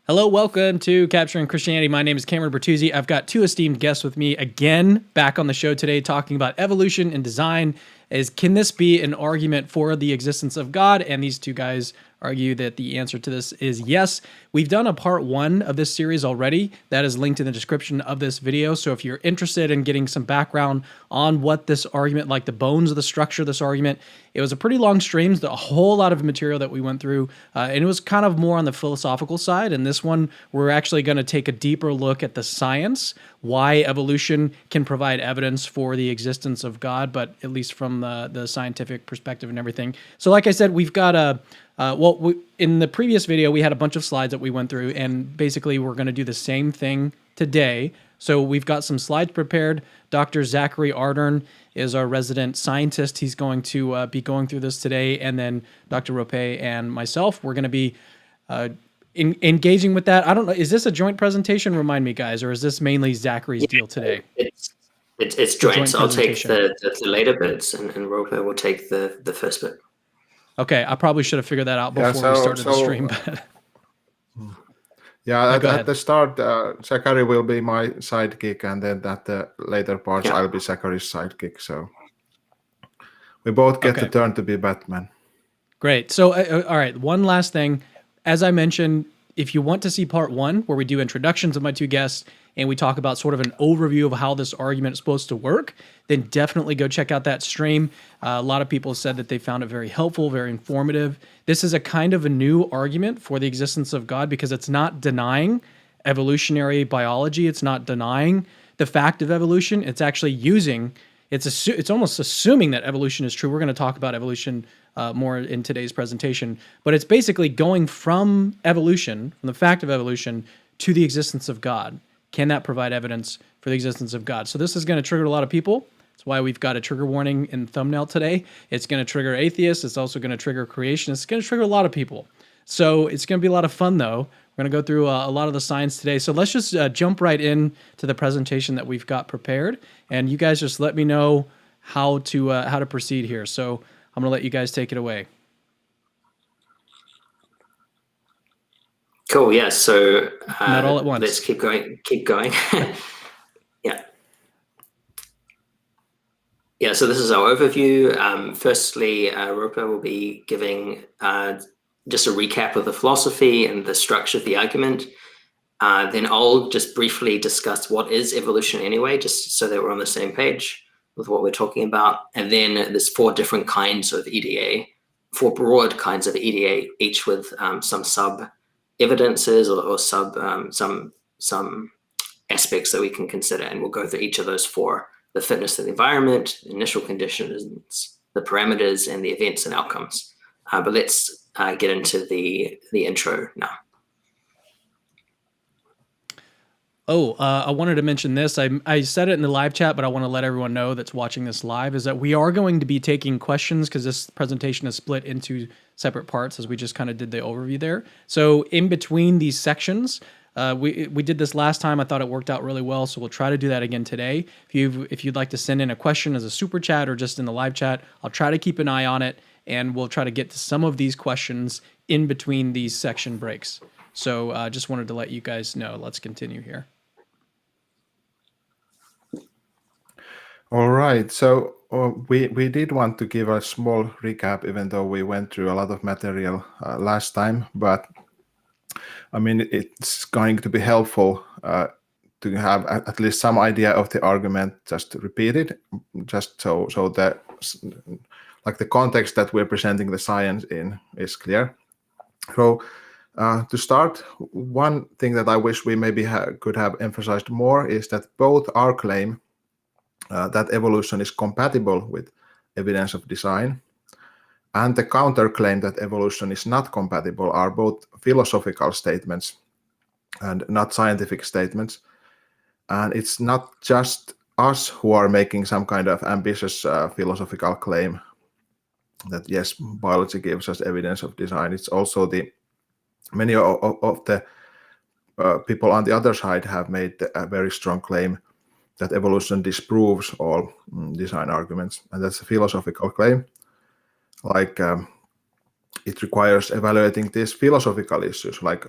Hello, welcome to Capturing Christianity. My name is Cameron Bertuzzi. I've got two esteemed guests with me again back on the show today talking about evolution and design. Can this be an argument for the existence of God? And these two guys argue that the answer to this is yes. We've done a part 1 of this series already. That is linked in the description of this video. So if you're interested in getting some background on what this argument, like the bones of the structure of this argument, it was a pretty long stream, a whole lot of material that we went through, and it was kind of more on the philosophical side. And this one, we're actually going to take a deeper look at the science, why evolution can provide evidence for the existence of God, but at least from the scientific perspective and everything. So like I said, we've got in the previous video, we had a bunch of slides that we went through, and basically we're going to do the same thing today. So we've got some slides prepared. Dr. Zachary Ardern is our resident scientist. He's going to be going through this today, and then Dr. Rope and myself, we're going to be engaging with that. I don't know, is this a joint presentation? Remind me, guys, or is this mainly Zachary's deal today? It's joint. So I'll take the later bits, and Rope will take the first bit. Okay, I probably should have figured that out before we started the stream. At the start, Zachary will be my sidekick, and then at the later parts, I'll be Zachary's sidekick. So we both get the turn to be Batman. Great. So, all right, one last thing. As I mentioned, if you want to see part 1, where we do introductions of my two guests, and we talk about sort of an overview of how this argument is supposed to work, then definitely go check out that stream. A lot of people said that they found it very helpful, very informative. This is a kind of a new argument for the existence of God because it's not denying evolutionary biology. It's not denying the fact of evolution. It's actually it's almost assuming that evolution is true. We're going to talk about evolution more in today's presentation, but it's basically going from evolution, from the fact of evolution, to the existence of God. Can that provide evidence for the existence of God? So this is going to trigger a lot of people. That's why we've got a trigger warning in the thumbnail today. It's going to trigger atheists. It's also going to trigger creationists. It's going to trigger a lot of people. So it's going to be a lot of fun, though. We're going to go through a lot of the science today. So let's just jump right in to the presentation that we've got prepared. And you guys just let me know how to proceed here. So I'm going to let you guys take it away. Cool. Yeah. So not all at once. Let's keep going. Yeah. So this is our overview. Firstly, Rope will be giving just a recap of the philosophy and the structure of the argument. Then I'll just briefly discuss what is evolution anyway, just so that we're on the same page with what we're talking about. And then there's 4 different kinds of EDA, 4 broad kinds of EDA, each with some sub evidences or some aspects that we can consider, and we'll go through each of those 4: the fitness of the environment, initial conditions, the parameters, and the events and outcomes. But let's get into the intro now. I wanted to mention this. I said it in the live chat, but I want to let everyone know that's watching this live is that we are going to be taking questions because this presentation is split into separate parts as we just kind of did the overview there. So in between these sections, we did this last time. I thought it worked out really well, so we'll try to do that again today. If you'd like to send in a question as a super chat or just in the live chat, I'll try to keep an eye on it, and we'll try to get to some of these questions in between these section breaks. So just wanted to let you guys know. Let's continue here. All right, so we did want to give a small recap, even though we went through a lot of material last time. But I mean, it's going to be helpful to have at least some idea of the argument just repeated, just so that like the context that we're presenting the science in is clear. So to start, one thing that I wish we maybe could have emphasized more is that both our claim that evolution is compatible with evidence of design and the counterclaim that evolution is not compatible are both philosophical statements and not scientific statements. And it's not just us who are making some kind of ambitious philosophical claim that yes, biology gives us evidence of design. It's also many of the people on the other side have made a very strong claim that evolution disproves all design arguments, and that's a philosophical claim. Like it requires evaluating these philosophical issues, like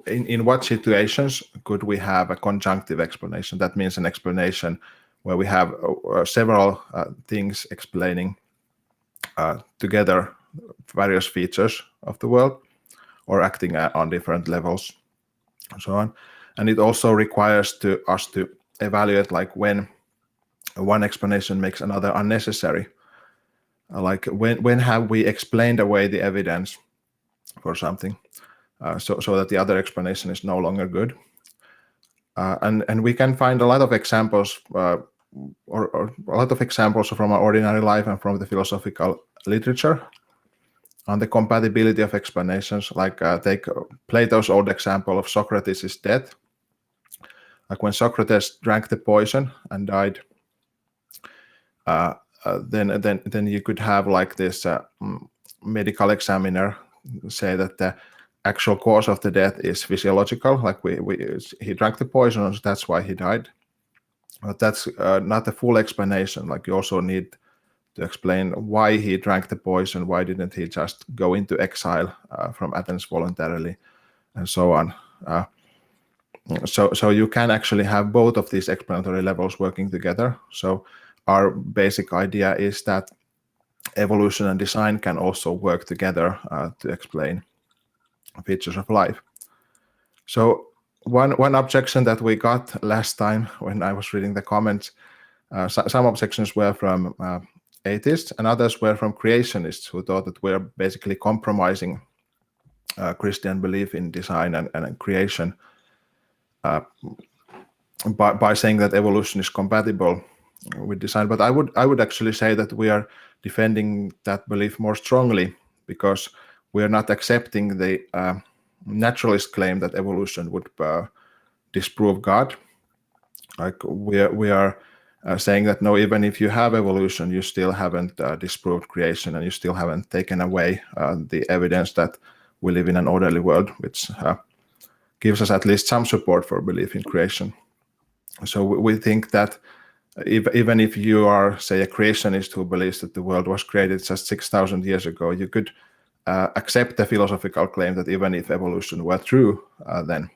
in what situations could we have a conjunctive explanation? That means an explanation where we have several things explaining together various features of the world, or acting on different levels, and so on. And it also requires us to evaluate, like, when one explanation makes another unnecessary. Like when have we explained away the evidence for something, so that the other explanation is no longer good. And we can find a lot of examples, or a lot of examples from our ordinary life and from the philosophical literature on the compatibility of explanations. Like take Plato's old example of Socrates' death. Like when Socrates drank the poison and died, then you could have like this medical examiner say that the actual cause of the death is physiological, like he drank the poison, so that's why he died. But that's not a full explanation. Like, you also need to explain why he drank the poison, why didn't he just go into exile from Athens voluntarily, and so on. So you can actually have both of these explanatory levels working together. So our basic idea is that evolution and design can also work together to explain features of life. So one objection that we got last time when I was reading the comments, some objections were from atheists, and others were from creationists, who thought that we're basically compromising Christian belief in design and creation by saying that evolution is compatible with design. But I would actually say that we are defending that belief more strongly, because we are not accepting the naturalist claim that evolution would disprove God. Like, we are saying that no, even if you have evolution, you still haven't disproved creation, and you still haven't taken away the evidence that we live in an orderly world, which gives us at least some support for belief in creation. So we think that even if you are, say, a creationist who believes that the world was created just 6,000 years ago, you could accept the philosophical claim that even if evolution were true, then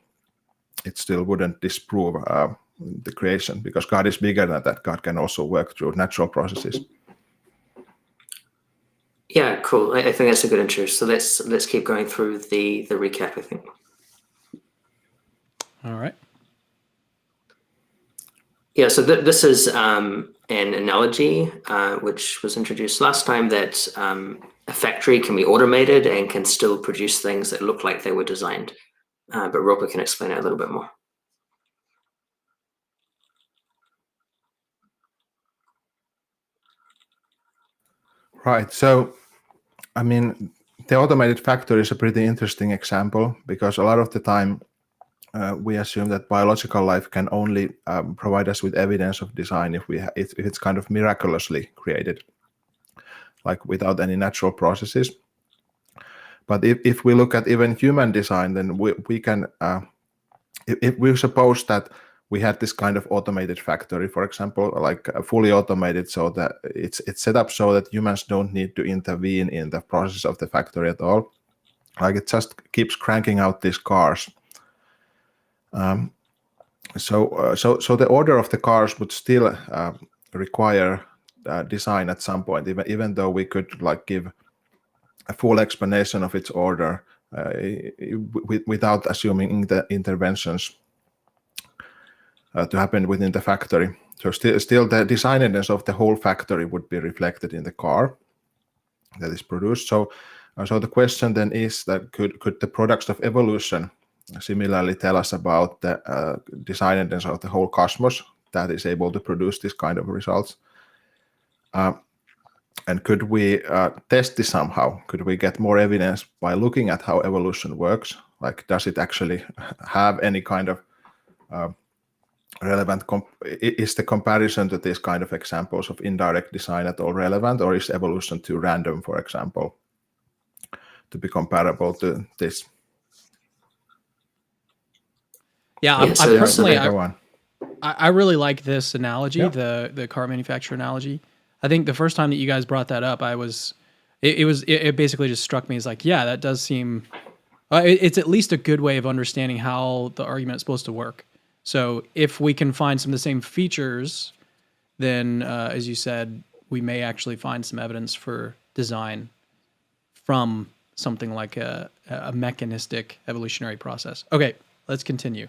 it still wouldn't disprove the creation, because God is bigger than that. God can also work through natural processes. Yeah, cool. I think that's a good intro. So let's keep going through the recap, I think. All right. Yeah, so this is an analogy which was introduced last time, that a factory can be automated and can still produce things that look like they were designed. But Roper can explain it a little bit more. Right. So, I mean, the automated factory is a pretty interesting example, because a lot of the time we assume that biological life can only provide us with evidence of design if it's kind of miraculously created, like without any natural processes. But if we look at even human design, then we can, if we suppose that we had this kind of automated factory, for example, like fully automated, so that it's set up so that humans don't need to intervene in the process of the factory at all. Like, it just keeps cranking out these cars. So the order of the cars would still require design at some point, even though we could like give a full explanation of its order without assuming the interventions to happen within the factory. So still the designedness of the whole factory would be reflected in the car that is produced. So the question then is that could the products of evolution similarly tell us about the designedness of the whole cosmos that is able to produce this kind of results? And could we test this somehow? Could we get more evidence by looking at how evolution works? Like, does it actually have any kind of relevant, is the comparison to these kind of examples of indirect design at all relevant, or is evolution too random, for example, to be comparable to this? Yeah, so I personally, go on. I really like this analogy, Yeah. the car manufacturer analogy. I think the first time that you guys brought that up, I was It basically just struck me as like, yeah, that does seem. It's at least a good way of understanding how the argument is supposed to work. So if we can find some of the same features, then as you said, we may actually find some evidence for design from something like a mechanistic evolutionary process. Okay, let's continue.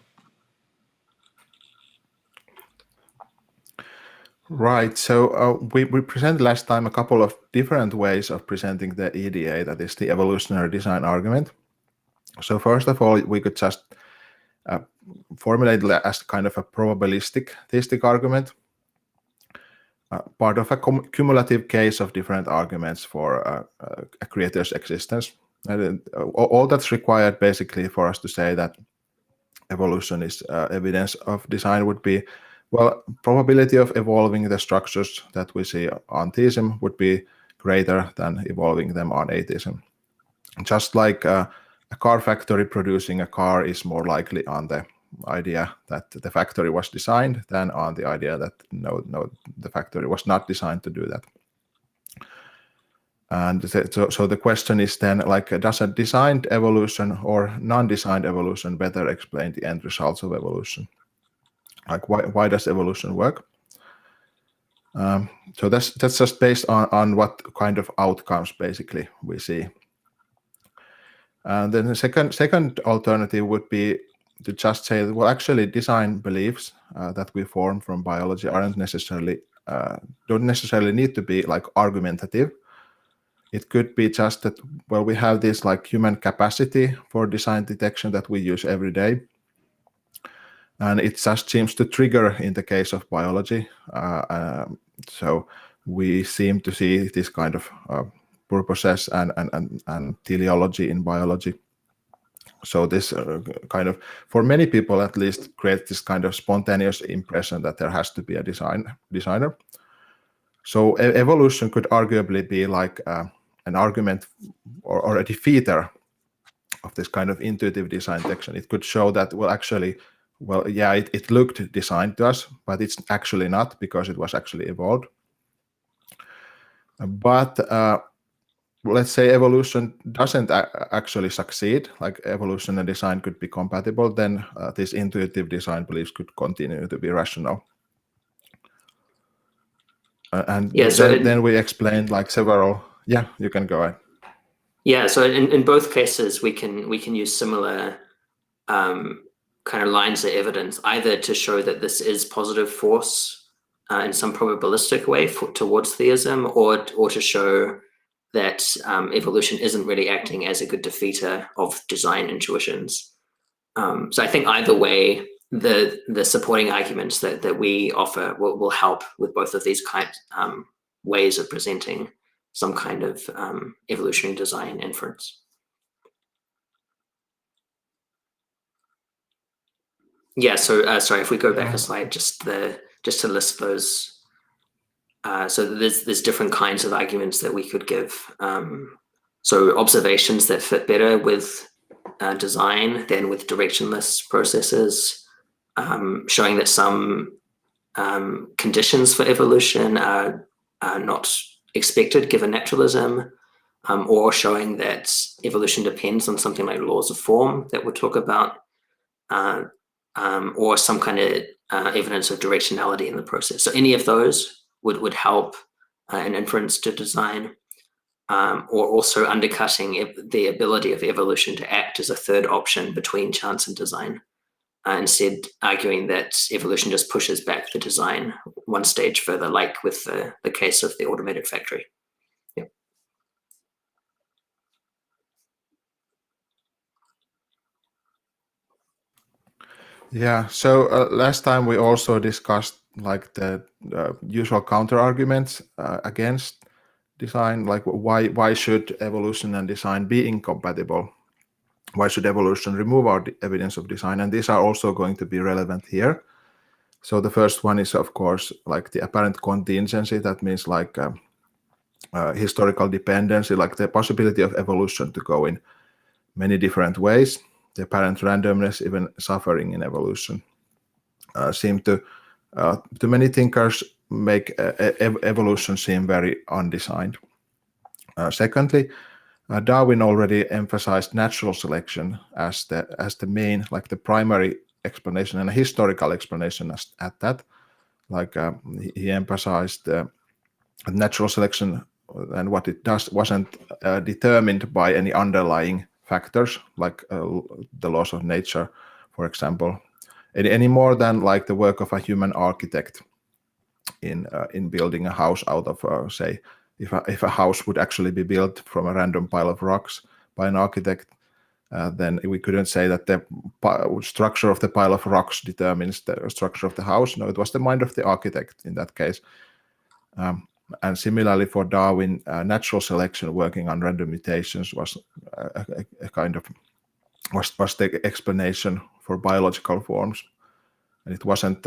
Right. So we presented last time a couple of different ways of presenting the EDA, that is the evolutionary design argument. So first of all, we could just formulate it as kind of a probabilistic theistic argument, part of a cumulative case of different arguments for a creator's existence. And all that's required basically for us to say that evolution is evidence of design would be, well, probability of evolving the structures that we see on theism would be greater than evolving them on atheism. Just like a car factory producing a car is more likely on the idea that the factory was designed than on the idea that no, the factory was not designed to do that. And so the question is then, like, does a designed evolution or non-designed evolution better explain the end results of evolution? Like, why does evolution work? So that's just based on what kind of outcomes basically we see. And then the second alternative would be to just say, well, actually design beliefs that we form from biology don't necessarily need to be like argumentative. It could be just that, well, we have this like human capacity for design detection that we use every day. And it just seems to trigger in the case of biology. So we seem to see this kind of purposes and teleology in biology. So this kind of, for many people at least, creates this kind of spontaneous impression that there has to be a designer. So evolution could arguably be like an argument or a defeater of this kind of intuitive design detection. It could show that, well, actually, well, yeah, it looked designed to us, but it's actually not, because it was actually evolved. But let's say evolution doesn't actually succeed, like evolution and design could be compatible, then these intuitive design beliefs could continue to be rational. And Yeah, so then we explained like several. Yeah, you can go ahead. Yeah, so in both cases, we can use similar kind of lines of evidence, either to show that this is positive force in some probabilistic way towards theism, or to show that evolution isn't really acting as a good defeater of design intuitions. So I think either way, the supporting arguments that we offer will help with both of these ways of presenting some kind of evolutionary design inference. Yeah, so sorry, if we go back a slide, just to list those. So there's different kinds of arguments that we could give. So observations that fit better with design than with directionless processes, showing that some conditions for evolution are not expected given naturalism, or showing that evolution depends on something like laws of form that we'll talk about, or some kind of evidence of directionality in the process. So any of those would help an inference to design, or also undercutting the ability of evolution to act as a third option between chance and design, instead arguing that evolution just pushes back the design one stage further, like with the case of the automated factory. Yeah. Yeah, so last time we also discussed like the usual counter arguments against design, like why should evolution and design be incompatible? Why should evolution remove our evidence of design? And these are also going to be relevant here. So the first one is, of course, like the apparent contingency. That means like historical dependency, like the possibility of evolution to go in many different ways. The apparent randomness, even suffering in evolution, seem to many thinkers make evolution seem very undesigned. Secondly, Darwin already emphasized natural selection as the main, like the primary explanation and a historical explanation at that. Like he emphasized natural selection and what it does wasn't determined by any underlying factors like the laws of nature, for example, any more than like the work of a human architect in building a house out of say if a house would actually be built from a random pile of rocks by an architect, then we couldn't say that the structure of the pile of rocks determines the structure of the house. No, it was the mind of the architect in that case. And similarly for Darwin, natural selection working on random mutations was a kind of was the explanation for biological forms, and it wasn't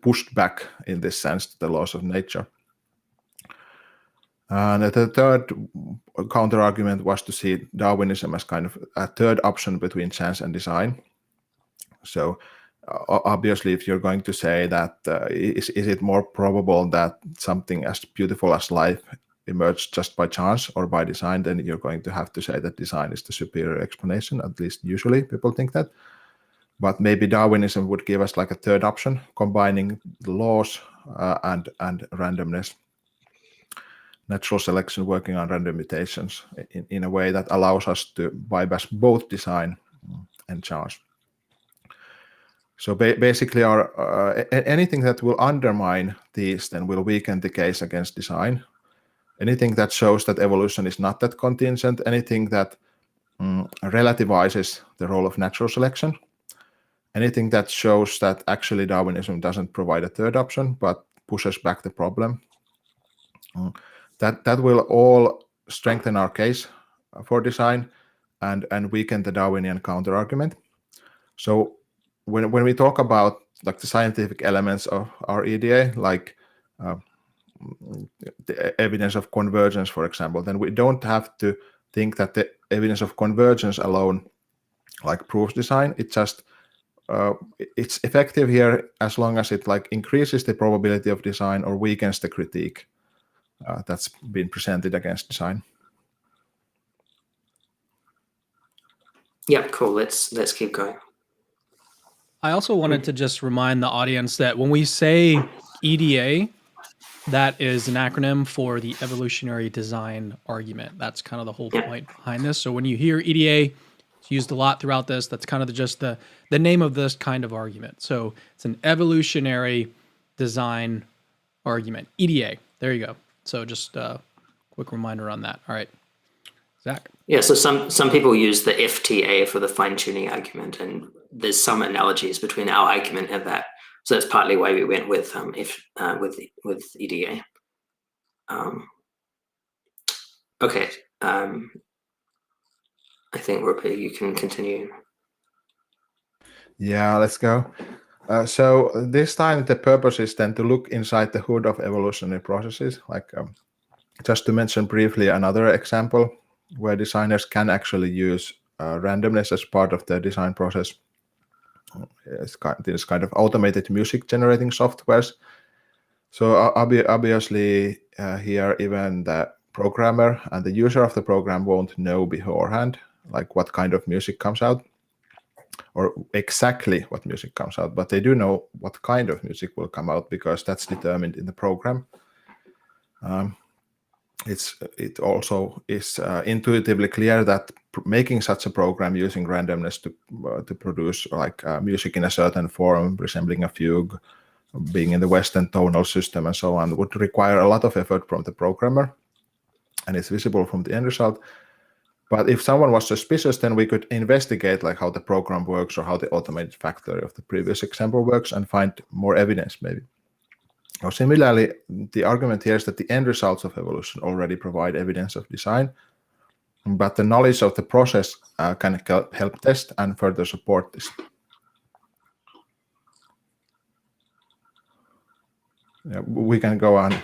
pushed back in this sense to the laws of nature. And the third counter argument was to see Darwinism as kind of a third option between chance and design. So obviously, if you're going to say that is it more probable that something as beautiful as life emerged just by chance or by design, then you're going to have to say that design is the superior explanation. At least usually people think that. But maybe Darwinism would give us like a third option, combining the laws and randomness, natural selection working on random mutations in a way that allows us to bypass both design and chance. So basically, anything that will undermine these then will weaken the case against design. Anything that shows that evolution is not that contingent, anything that relativizes the role of natural selection, anything that shows that actually Darwinism doesn't provide a third option but pushes back the problem, that will all strengthen our case for design and weaken the Darwinian counterargument. So when we talk about like the scientific elements of our EDA, like the evidence of convergence, for example, then we don't have to think that the evidence of convergence alone like proves design. It just it's effective here as long as it like increases the probability of design or weakens the critique that's been presented against design. Yeah, cool. Let's keep going. I also wanted to just remind the audience that when we say EDA, that is an acronym for the evolutionary design argument. That's kind of the whole point behind this. So when you hear EDA, it's used a lot throughout this. That's kind of just the name of this kind of argument. So it's an evolutionary design argument, EDA. There you go. So just a quick reminder on that. All right, Zach. Yeah, so some people use the FTA for the fine-tuning argument, and there's some analogies between our argument and that. So that's partly why we went with with EDA. Okay, I think Rupi, you can continue. Yeah, let's go. So this time the purpose is then to look inside the hood of evolutionary processes. Like just to mention briefly another example where designers can actually use randomness as part of their design process. It's this kind of automated music generating softwares. So obviously here even the programmer and the user of the program won't know beforehand like what kind of music comes out or exactly what music comes out, but they do know what kind of music will come out because that's determined in the program. It also is intuitively clear that making such a program using randomness to produce like music in a certain form, resembling a fugue, being in the Western tonal system and so on, would require a lot of effort from the programmer, and it's visible from the end result. But if someone was suspicious, then we could investigate like how the program works or how the automated factory of the previous example works and find more evidence maybe. Or similarly, the argument here is that the end results of evolution already provide evidence of design, but the knowledge of the process can help test and further support this. Yeah, we can go on.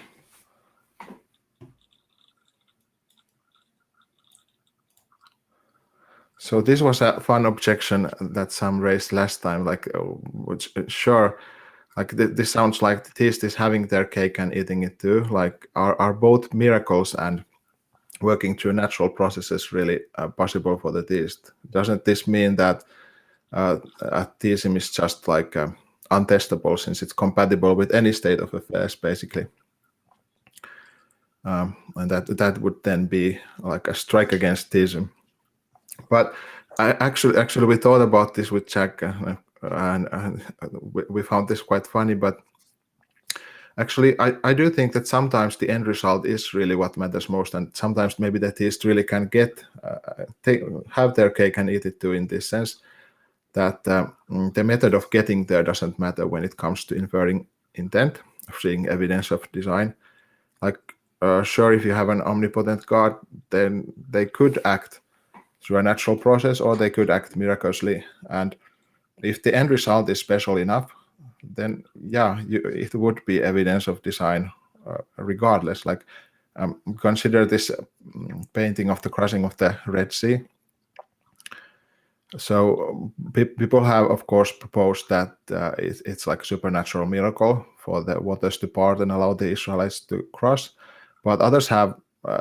So this was a fun objection that some raised last time, like, which sure, like this sounds like the theist is having their cake and eating it too. Like, are both miracles and working through natural processes really possible for the theist? Doesn't this mean that atheism is just like untestable, since it's compatible with any state of affairs, basically? And that would then be like a strike against theism. But actually, we thought about this with Jack, and we found this quite funny. But actually, I do think that sometimes the end result is really what matters most, and sometimes maybe the theist really can have their cake and eat it too, in this sense that the method of getting there doesn't matter when it comes to inferring intent, of seeing evidence of design. Like, sure, if you have an omnipotent God, then they could act through a natural process, or they could act miraculously. And if the end result is special enough, then yeah, it would be evidence of design regardless. Like, consider this painting of the crossing of the Red Sea. So people have, of course, proposed that it's like a supernatural miracle for the waters to part and allow the Israelites to cross. But others have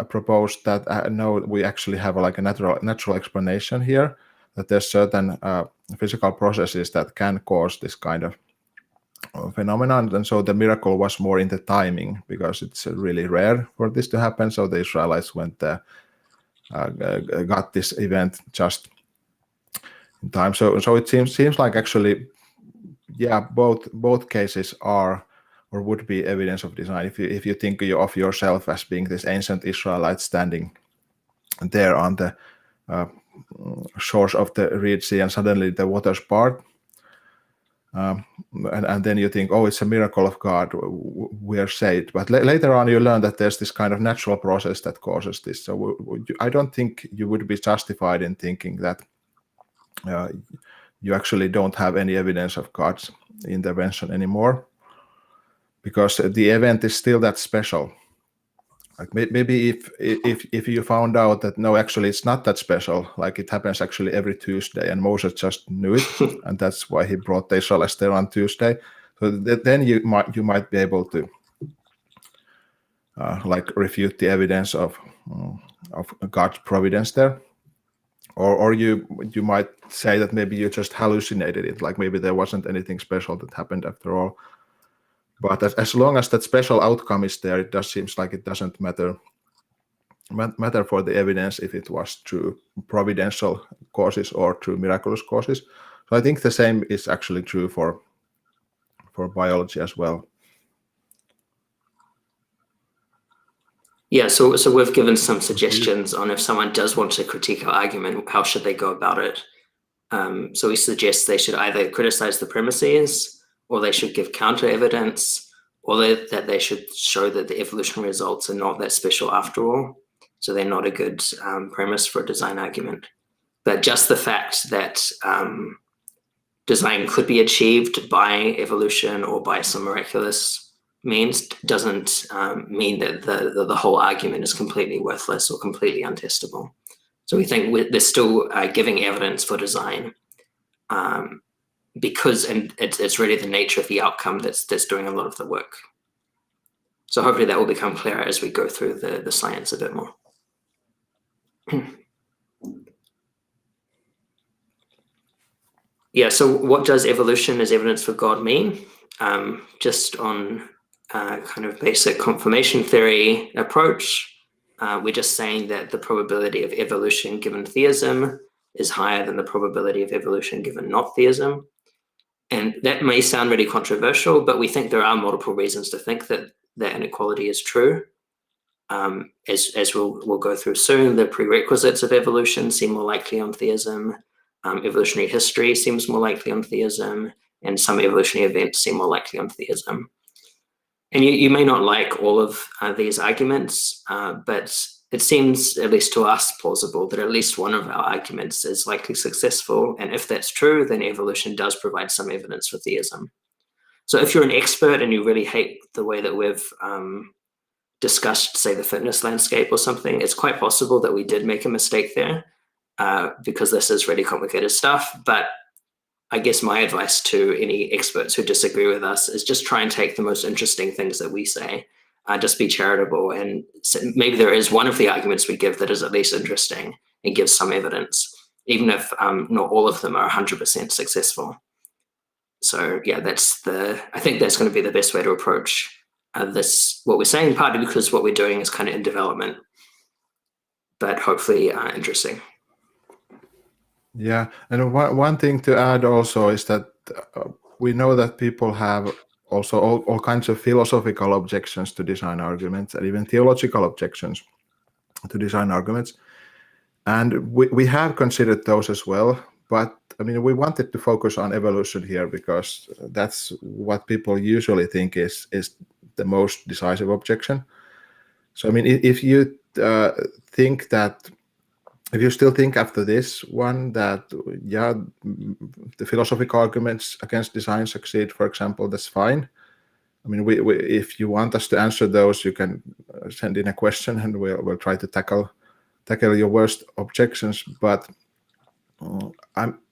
proposed that no, we actually have like a natural explanation here, that there's certain physical processes that can cause this kind of phenomenon. And so the miracle was more in the timing, because it's really rare for this to happen. So the Israelites went there, got this event just in time. So it seems like actually, yeah, both cases are or would be evidence of design. If you think of yourself as being this ancient Israelite standing there on the shores of the Red Sea, and suddenly the waters part, and then you think, oh, it's a miracle of God, we are saved. But later on you learn that there's this kind of natural process that causes this. So I don't think you would be justified in thinking that you actually don't have any evidence of God's intervention anymore, because the event is still that special. Like, maybe if you found out that no, actually it's not that special, like it happens actually every Tuesday, and Moses just knew it, and that's why he brought the Israelites there on Tuesday. So then you might be able to like refute the evidence of God's providence there. Or you might say that maybe you just hallucinated it, like maybe there wasn't anything special that happened after all. But as long as that special outcome is there, it seems like it doesn't matter for the evidence if it was through providential causes or through miraculous causes. So I think the same is actually true for biology as well. Yeah, so we've given some suggestions on if someone does want to critique our argument, how should they go about it? So we suggest they should either criticize the premises, or they should give counter evidence, or that they should show that the evolutionary results are not that special after all. So they're not a good premise for a design argument. But just the fact that design could be achieved by evolution or by some miraculous means doesn't mean that the whole argument is completely worthless or completely untestable. So we think they're still giving evidence for design, because it's really the nature of the outcome that's doing a lot of the work. So hopefully that will become clearer as we go through the science a bit more. Yeah, so what does evolution as evidence for God mean? Just on kind of basic confirmation theory approach, we're just saying that the probability of evolution given theism is higher than the probability of evolution given not theism. And that may sound really controversial, but we think there are multiple reasons to think that that inequality is true. As we'll go through soon, the prerequisites of evolution seem more likely on theism. Evolutionary history seems more likely on theism, and some evolutionary events seem more likely on theism. And you may not like all of these arguments, but it seems, at least to us, plausible that at least one of our arguments is likely successful. And if that's true, then evolution does provide some evidence for theism. So if you're an expert and you really hate the way that we've discussed, say, the fitness landscape or something, it's quite possible that we did make a mistake there, because this is really complicated stuff. But I guess my advice to any experts who disagree with us is just try and take the most interesting things that we say. Just be charitable, and maybe there is one of the arguments we give that is at least interesting and gives some evidence, even if not all of them are 100% successful. So yeah, I think that's going to be the best way to approach what we're saying, partly because what we're doing is kind of in development, but hopefully interesting. Yeah, and one thing to add also is that we know that people have also all kinds of philosophical objections to design arguments, and even theological objections to design arguments. And we have considered those as well. But I mean, we wanted to focus on evolution here because that's what people usually think is the most decisive objection. So I mean, if you think that, if you still think after this one that, yeah, the philosophical arguments against design succeed, for example, that's fine. I mean, if you want us to answer those, you can send in a question and we'll try to tackle your worst objections. But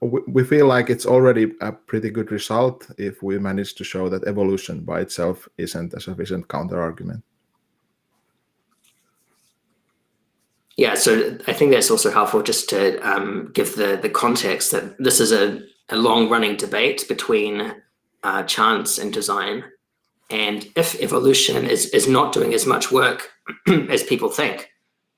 we feel like it's already a pretty good result if we manage to show that evolution by itself isn't a sufficient counter-argument. Yeah, so I think that's also helpful just to give the context that this is a long-running debate between chance and design. And if evolution is not doing as much work as people think,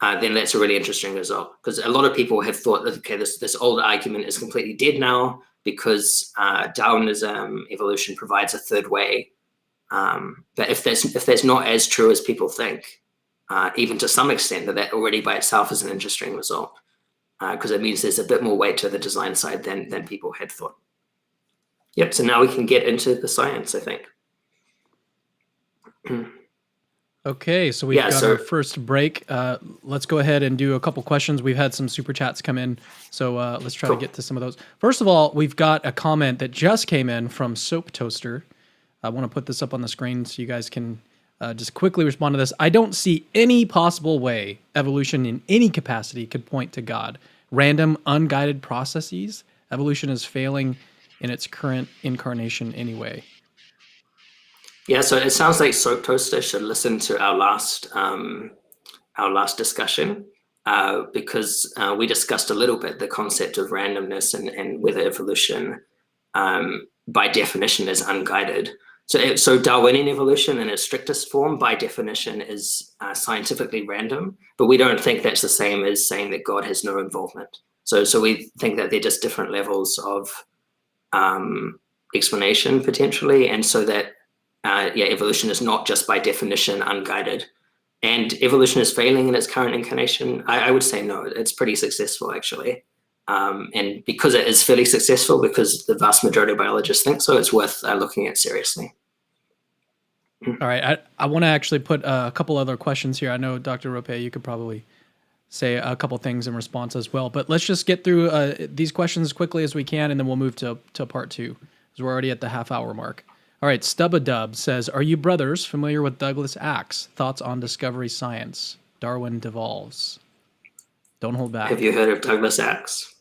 then that's a really interesting result. Because a lot of people have thought that, okay, this old argument is completely dead now because Darwinism, evolution provides a third way. But if that's not as true as people think, even to some extent, that already by itself is an interesting result, because it means there's a bit more weight to the design side than people had thought. Yep, so now we can get into the science, I think. Okay, so we've got our first break. Let's go ahead and do a couple questions. We've had some super chats come in, so let's try to get to some of those. First of all, we've got a comment that just came in from Soap Toaster. I want to put this up on the screen so you guys can just quickly respond to this. I don't see any possible way evolution in any capacity could point to God. Random, unguided processes. Evolution is failing in its current incarnation anyway. Yeah, so it sounds like Soap Toaster should listen to our last discussion, because we discussed a little bit the concept of randomness and whether evolution, by definition, is unguided. So Darwinian evolution in its strictest form, by definition, is scientifically random, but we don't think that's the same as saying that God has no involvement. So we think that they're just different levels of explanation potentially, and so that evolution is not just by definition unguided. And evolution is failing in its current incarnation. I would say no, it's pretty successful actually. And because it is fairly successful, because the vast majority of biologists think so, it's worth looking at seriously. All right, I want to actually put a couple other questions here. I know, Dr. Rope, you could probably say a couple things in response as well, but let's just get through these questions as quickly as we can, and then we'll move to part two, because we're already at the half-hour mark. All right, Stubadub says, are you brothers familiar with Douglas Axe? Thoughts on discovery science? Darwin devolves. Don't hold back. Have you heard of Douglas Axe?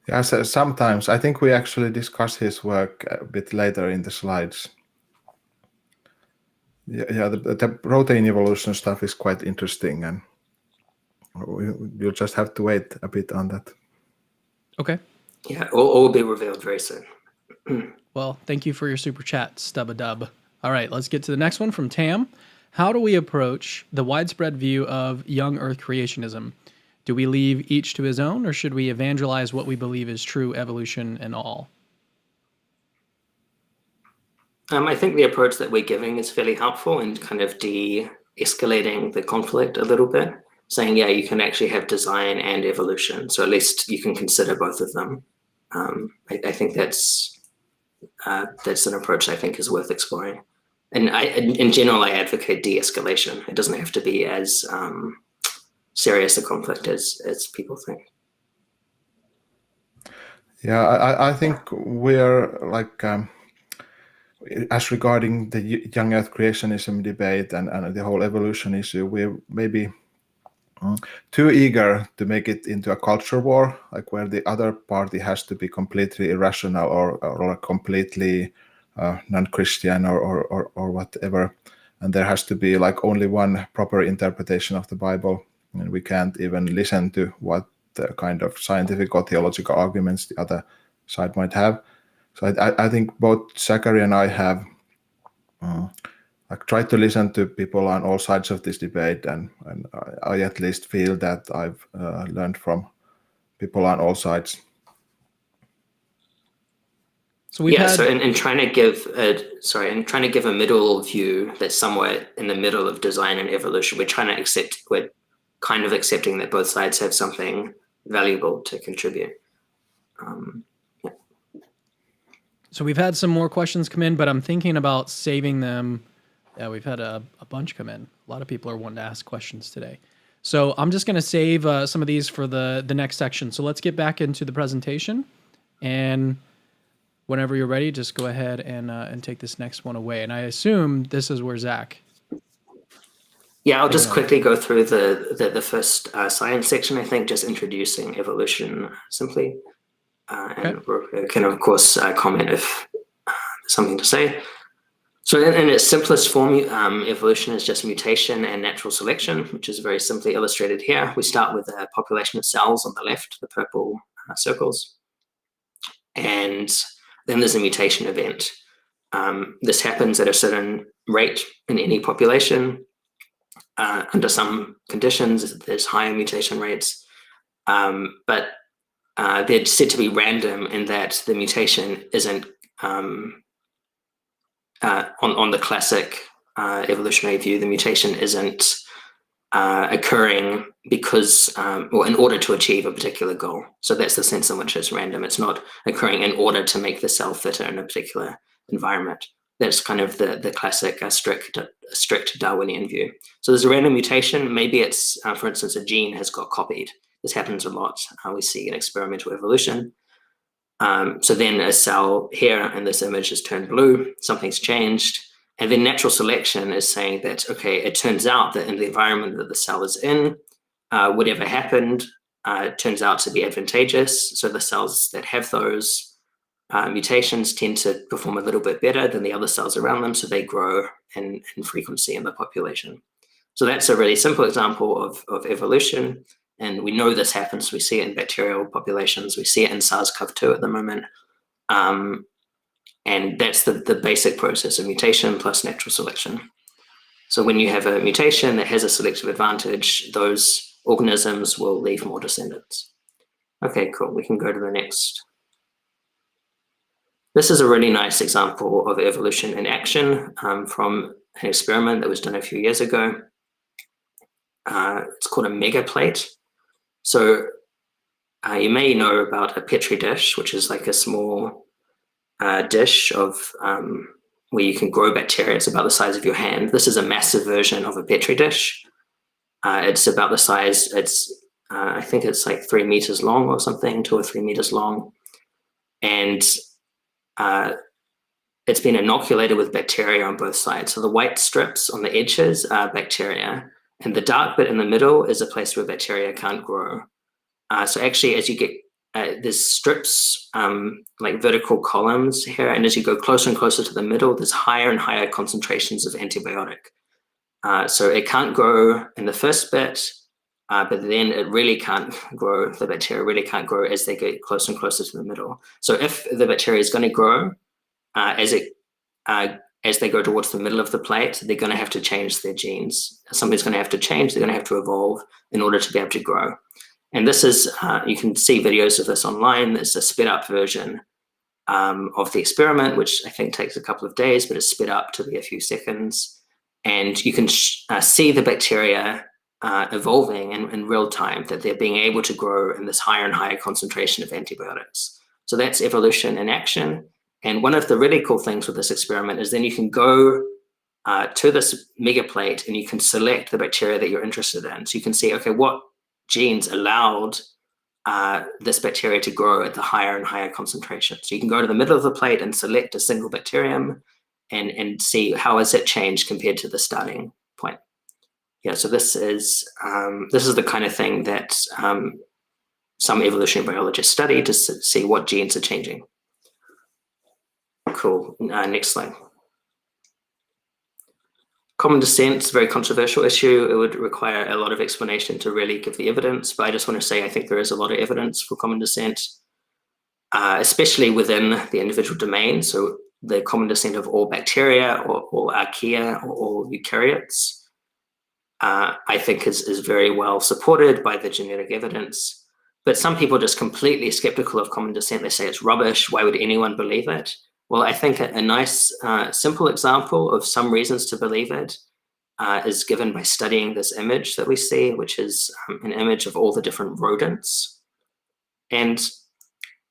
Yeah, so sometimes. I think we actually discuss his work a bit later in the slides. Yeah, the protein evolution stuff is quite interesting, and you'll just have to wait a bit on that. Okay. Yeah, all will be revealed very soon. Well, thank you for your super chat, Stubadub. All right, let's get to the next one from Tam. How do we approach the widespread view of young Earth creationism? Do we leave each to his own, or should we evangelize what we believe is true evolution and all? I think the approach that we're giving is fairly helpful in kind of de-escalating the conflict a little bit, saying, yeah, you can actually have design and evolution, so at least you can consider both of them. I think that's an approach I think is worth exploring. And in general, I advocate de-escalation. It doesn't have to be as serious a conflict as people think. Yeah, I think we're like, as regarding the young Earth creationism debate and the whole evolution issue, we're maybe too eager to make it into a culture war, like where the other party has to be completely irrational or completely non-Christian or whatever, and there has to be like only one proper interpretation of the Bible, and we can't even listen to what the kind of scientific or theological arguments the other side might have. So I think both Zachary and I have like tried to listen to people on all sides of this debate, and I at least feel that I've learned from people on all sides. So we've had, so in trying to give a middle view that's somewhere in the middle of design and evolution, we're kind of accepting that both sides have something valuable to contribute. So we've had some more questions come in, but I'm thinking about saving them. Yeah, we've had a bunch come in. A lot of people are wanting to ask questions today. So I'm just going to save some of these for the next section. So let's get back into the presentation. And whenever you're ready, just go ahead and take this next one away. And I assume this is where Zach. Yeah, I'll just quickly go through the first science section, I think, just introducing evolution simply. And Roper can, of course, comment if there's something to say. So in its simplest form, evolution is just mutation and natural selection, which is very simply illustrated here. We start with a population of cells on the left, the purple circles. And then there's a mutation event. This happens at a certain rate in any population. Under some conditions, there's higher mutation rates. But they're said to be random in that the mutation isn't on the classic evolutionary view, the mutation isn't occurring because or in order to achieve a particular goal. So that's the sense in which it's random. It's not occurring in order to make the cell fitter in a particular environment. That's kind of the classic strict Darwinian view. So there's a random mutation. Maybe it's, for instance, a gene has got copied. This happens a lot. We see in experimental evolution. So then a cell here in this image has turned blue, something's changed. And then natural selection is saying that, okay, it turns out that in the environment that the cell is in, whatever happened turns out to be advantageous. So the cells that have those mutations tend to perform a little bit better than the other cells around them, so they grow in frequency in the population. So that's a really simple example of evolution. And we know this happens. We see it in bacterial populations. We see it in SARS-CoV-2 at the moment. And that's the basic process of mutation plus natural selection. So when you have a mutation that has a selective advantage, those organisms will leave more descendants. Okay, cool. We can go to the next. This is a really nice example of evolution in action from an experiment that was done a few years ago. It's called a megaplate. So you may know about a Petri dish, which is like a small dish of where you can grow bacteria. It's about the size of your hand. This is a massive version of a Petri dish. It's about the size, I think it's like 3 meters long or something, 2 or 3 meters long. And it's been inoculated with bacteria on both sides. So the white strips on the edges are bacteria, and the dark bit in the middle is a place where bacteria can't grow. So actually, as you get, there's strips, like vertical columns here, and as you go closer and closer to the middle, there's higher and higher concentrations of antibiotic. So it can't grow in the first bit, but then it really can't grow, the bacteria really can't grow as they get closer and closer to the middle. So if the bacteria is going to grow, as they go towards the middle of the plate, they're going to have to change their genes. Something's going to have to change. They're going to have to evolve in order to be able to grow. And this is, you can see videos of this online. There's a sped up version of the experiment, which I think takes a couple of days, but it's sped up to be a few seconds. And you can see the bacteria evolving in real time, that they're being able to grow in this higher and higher concentration of antibiotics. So that's evolution in action. And one of the really cool things with this experiment is then you can go to this mega plate and you can select the bacteria that you're interested in. So you can see, okay, what genes allowed this bacteria to grow at the higher and higher concentration. So you can go to the middle of the plate and select a single bacterium and see how has it changed compared to the starting point. Yeah, so this is the kind of thing that some evolutionary biologists study to see what genes are changing. Cool. Next slide. Common descent is a very controversial issue. It would require a lot of explanation to really give the evidence, but I just want to say I think there is a lot of evidence for common descent, especially within the individual domain. So the common descent of all bacteria or all archaea or all eukaryotes, I think is very well supported by the genetic evidence. But some people are just completely skeptical of common descent. They say it's rubbish. Why would anyone believe it? Well, I think a nice, simple example of some reasons to believe it is given by studying this image that we see, which is an image of all the different rodents. And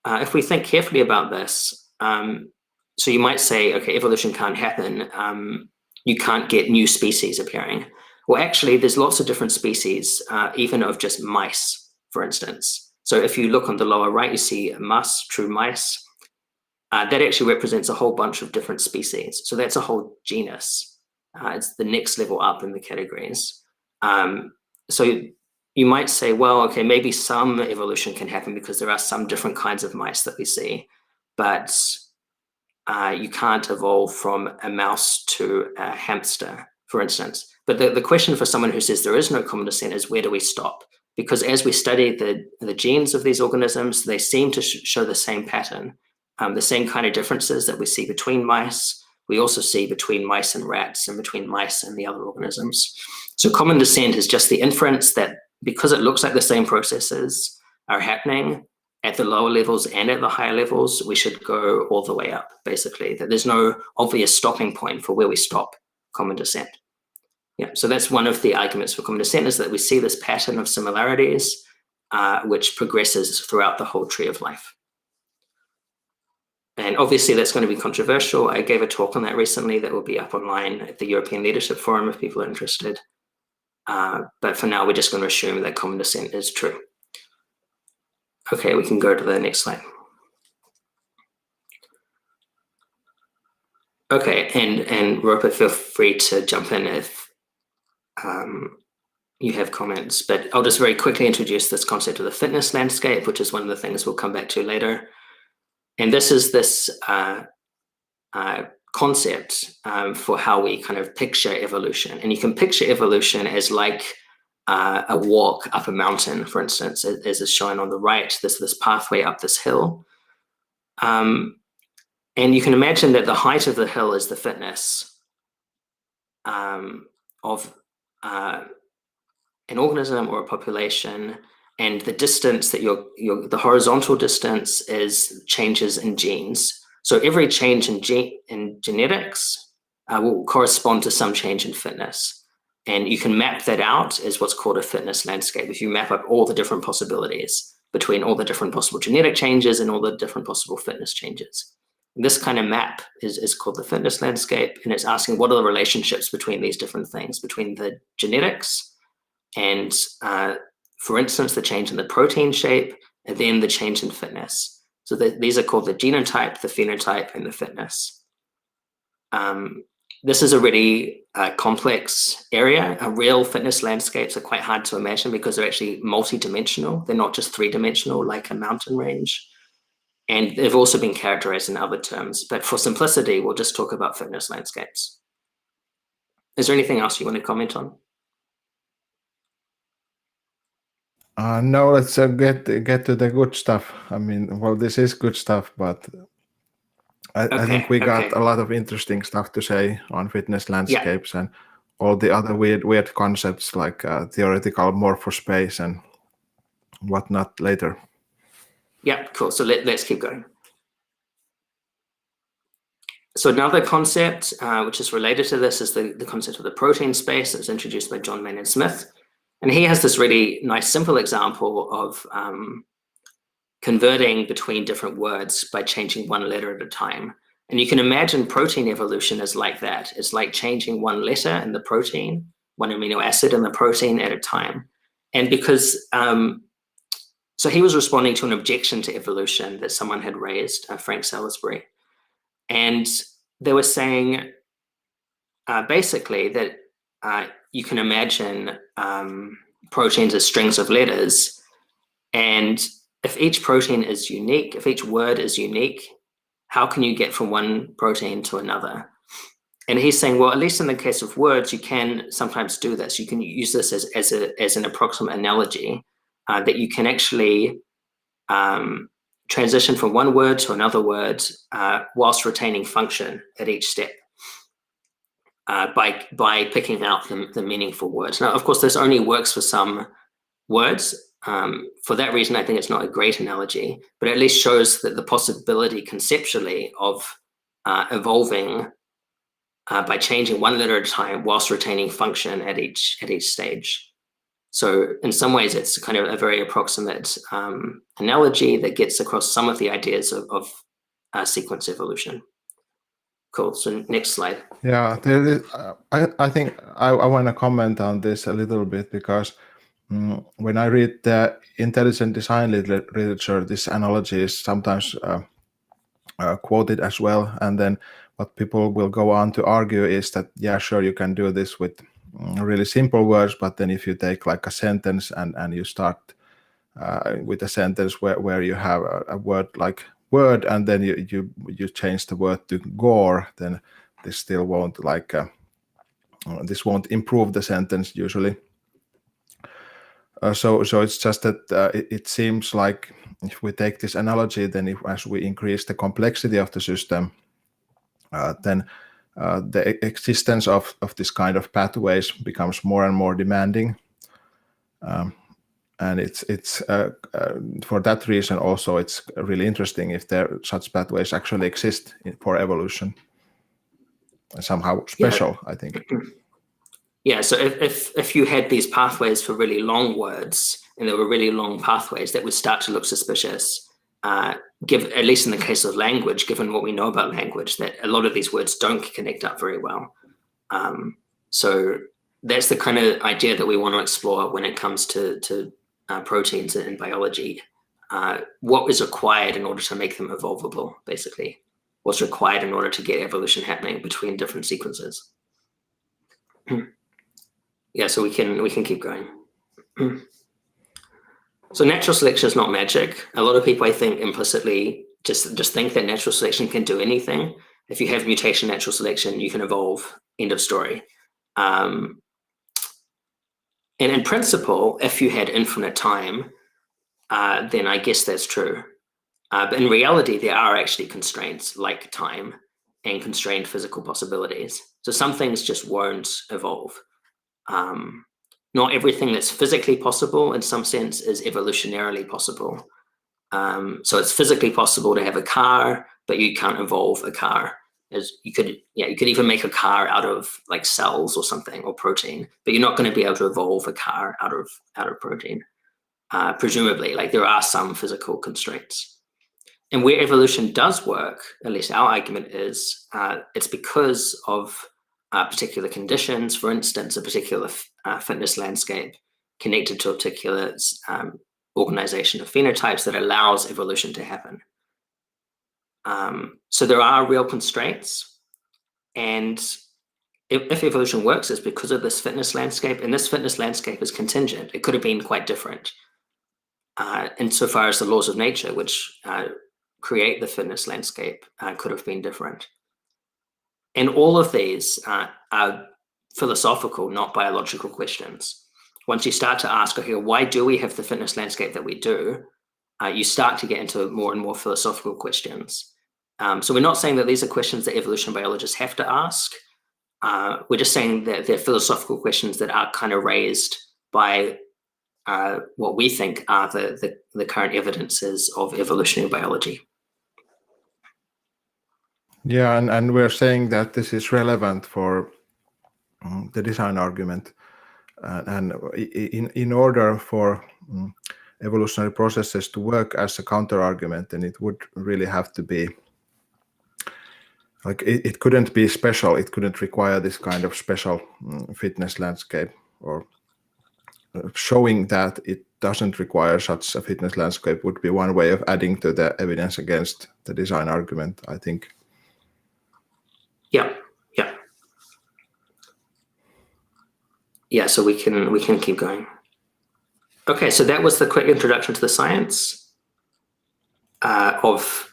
if we think carefully about this, so you might say, okay, evolution can't happen. You can't get new species appearing. Well, actually, there's lots of different species, even of just mice, for instance. So if you look on the lower right, you see mus, true mice. That actually represents a whole bunch of different species. So that's a whole genus. It's the next level up in the categories. So you might say, well, okay, maybe some evolution can happen because there are some different kinds of mice that we see, but you can't evolve from a mouse to a hamster, for instance. But the question for someone who says there is no common descent is, where do we stop? Because as we study the genes of these organisms, they seem to show the same pattern. The same kind of differences that we see between mice, we also see between mice and rats and between mice and the other organisms. So common descent is just the inference that because it looks like the same processes are happening at the lower levels and at the higher levels, we should go all the way up, basically, that there's no obvious stopping point for where we stop common descent. Yeah, so that's one of the arguments for common descent, is that we see this pattern of similarities which progresses throughout the whole tree of life. And obviously that's going to be controversial. I gave a talk on that recently that will be up online at the European Leadership Forum if people are interested. But for now, we're just going to assume that common descent is true. Okay, we can go to the next slide. Okay, and Rupert, feel free to jump in if you have comments, but I'll just very quickly introduce this concept of the fitness landscape, which is one of the things we'll come back to later. And this is this concept for how we kind of picture evolution. And you can picture evolution as like a walk up a mountain, for instance, as is shown on the right, this pathway up this hill. And you can imagine that the height of the hill is the fitness of an organism or a population, and the distance that the horizontal distance is changes in genes. So every change in genetics will correspond to some change in fitness. And you can map that out as what's called a fitness landscape. If you map up all the different possibilities between all the different possible genetic changes and all the different possible fitness changes. And this kind of map is called the fitness landscape, and it's asking what are the relationships between these different things, between the genetics and for instance, the change in the protein shape, and then the change in fitness. So these are called the genotype, the phenotype, and the fitness. This is a really complex area. Real fitness landscapes are quite hard to imagine because they're actually multi-dimensional. They're not just three-dimensional like a mountain range. And they've also been characterized in other terms. But for simplicity, we'll just talk about fitness landscapes. Is there anything else you want to comment on? No, let's get to the good stuff. I mean, well, this is good stuff, but I think we got a lot of interesting stuff to say on fitness landscapes and all the other weird concepts like theoretical morphospace and whatnot later. Yeah, cool. So let's keep going. So another concept which is related to this is the concept of the protein space that was introduced by John Maynard Smith. And he has this really nice, simple example of converting between different words by changing one letter at a time. And you can imagine protein evolution as like that. It's like changing one letter in the protein, one amino acid in the protein at a time. And because, so he was responding to an objection to evolution that someone had raised, Frank Salisbury. And they were saying basically that you can imagine proteins as strings of letters, and if each protein is unique, if each word is unique, how can you get from one protein to another? And he's saying, well, at least in the case of words, you can sometimes do this. You can use this as an approximate analogy, that you can actually transition from one word to another word whilst retaining function at each step, by picking out the meaningful words. Now, of course, this only works for some words. For that reason, I think it's not a great analogy, but at least shows that the possibility conceptually of evolving by changing one letter at a time whilst retaining function at each stage. So in some ways, it's kind of a very approximate analogy that gets across some of the ideas of sequence evolution. Cool. So next slide. Yeah, there is, I think I want to comment on this a little bit, because when I read the intelligent design literature, this analogy is sometimes quoted as well. And then what people will go on to argue is that, yeah, sure, you can do this with really simple words, but then if you take like a sentence and you start with a sentence where you have a word like word, and then you change the word to gore, then this still won't this won't improve the sentence usually. So it's just that it seems like if we take this analogy, then as we increase the complexity of the system, then the existence of this kind of pathways becomes more and more demanding. And it's for that reason also it's really interesting if such pathways actually exist for evolution. Somehow special, yeah. I think. Yeah, so if you had these pathways for really long words, and there were really long pathways, that would start to look suspicious. At least in the case of language, given what we know about language, that a lot of these words don't connect up very well. So that's the kind of idea that we want to explore when it comes to proteins in biology. What is required in order to make them evolvable, basically? What's required in order to get evolution happening between different sequences? Yeah, so we can keep going. So natural selection is not magic. A lot of people, I think, implicitly just think that natural selection can do anything. If you have mutation natural selection, you can evolve, end of story. And in principle, if you had infinite time, then I guess that's true. But in reality, there are actually constraints like time and constrained physical possibilities. So some things just won't evolve. Not everything that's physically possible in some sense is evolutionarily possible. So it's physically possible to have a car, but you can't evolve a car. As you could even make a car out of like cells or something, or protein, but you're not going to be able to evolve a car out of protein. Presumably, like there are some physical constraints. And where evolution does work, at least our argument is, it's because of particular conditions. For instance, a particular fitness landscape connected to a particular organization of phenotypes that allows evolution to happen. So there are real constraints, and if evolution works, it's because of this fitness landscape, and this fitness landscape is contingent. It could have been quite different insofar as the laws of nature, which create the fitness landscape, could have been different. And all of these are philosophical, not biological questions. Once you start to ask, okay, why do we have the fitness landscape that we do? You start to get into more and more philosophical questions. So we're not saying that these are questions that evolution biologists have to ask. We're just saying that they're philosophical questions that are kind of raised by what we think are the current evidences of evolutionary biology. Yeah, and we're saying that this is relevant for the design argument, and in order for evolutionary processes to work as a counter argument, then it would really have to be like it couldn't be special. It couldn't require this kind of special fitness landscape, or showing that it doesn't require such a fitness landscape would be one way of adding to the evidence against the design argument, I think. Yeah. yeah, so we can keep going. Okay, so that was the quick introduction to the science of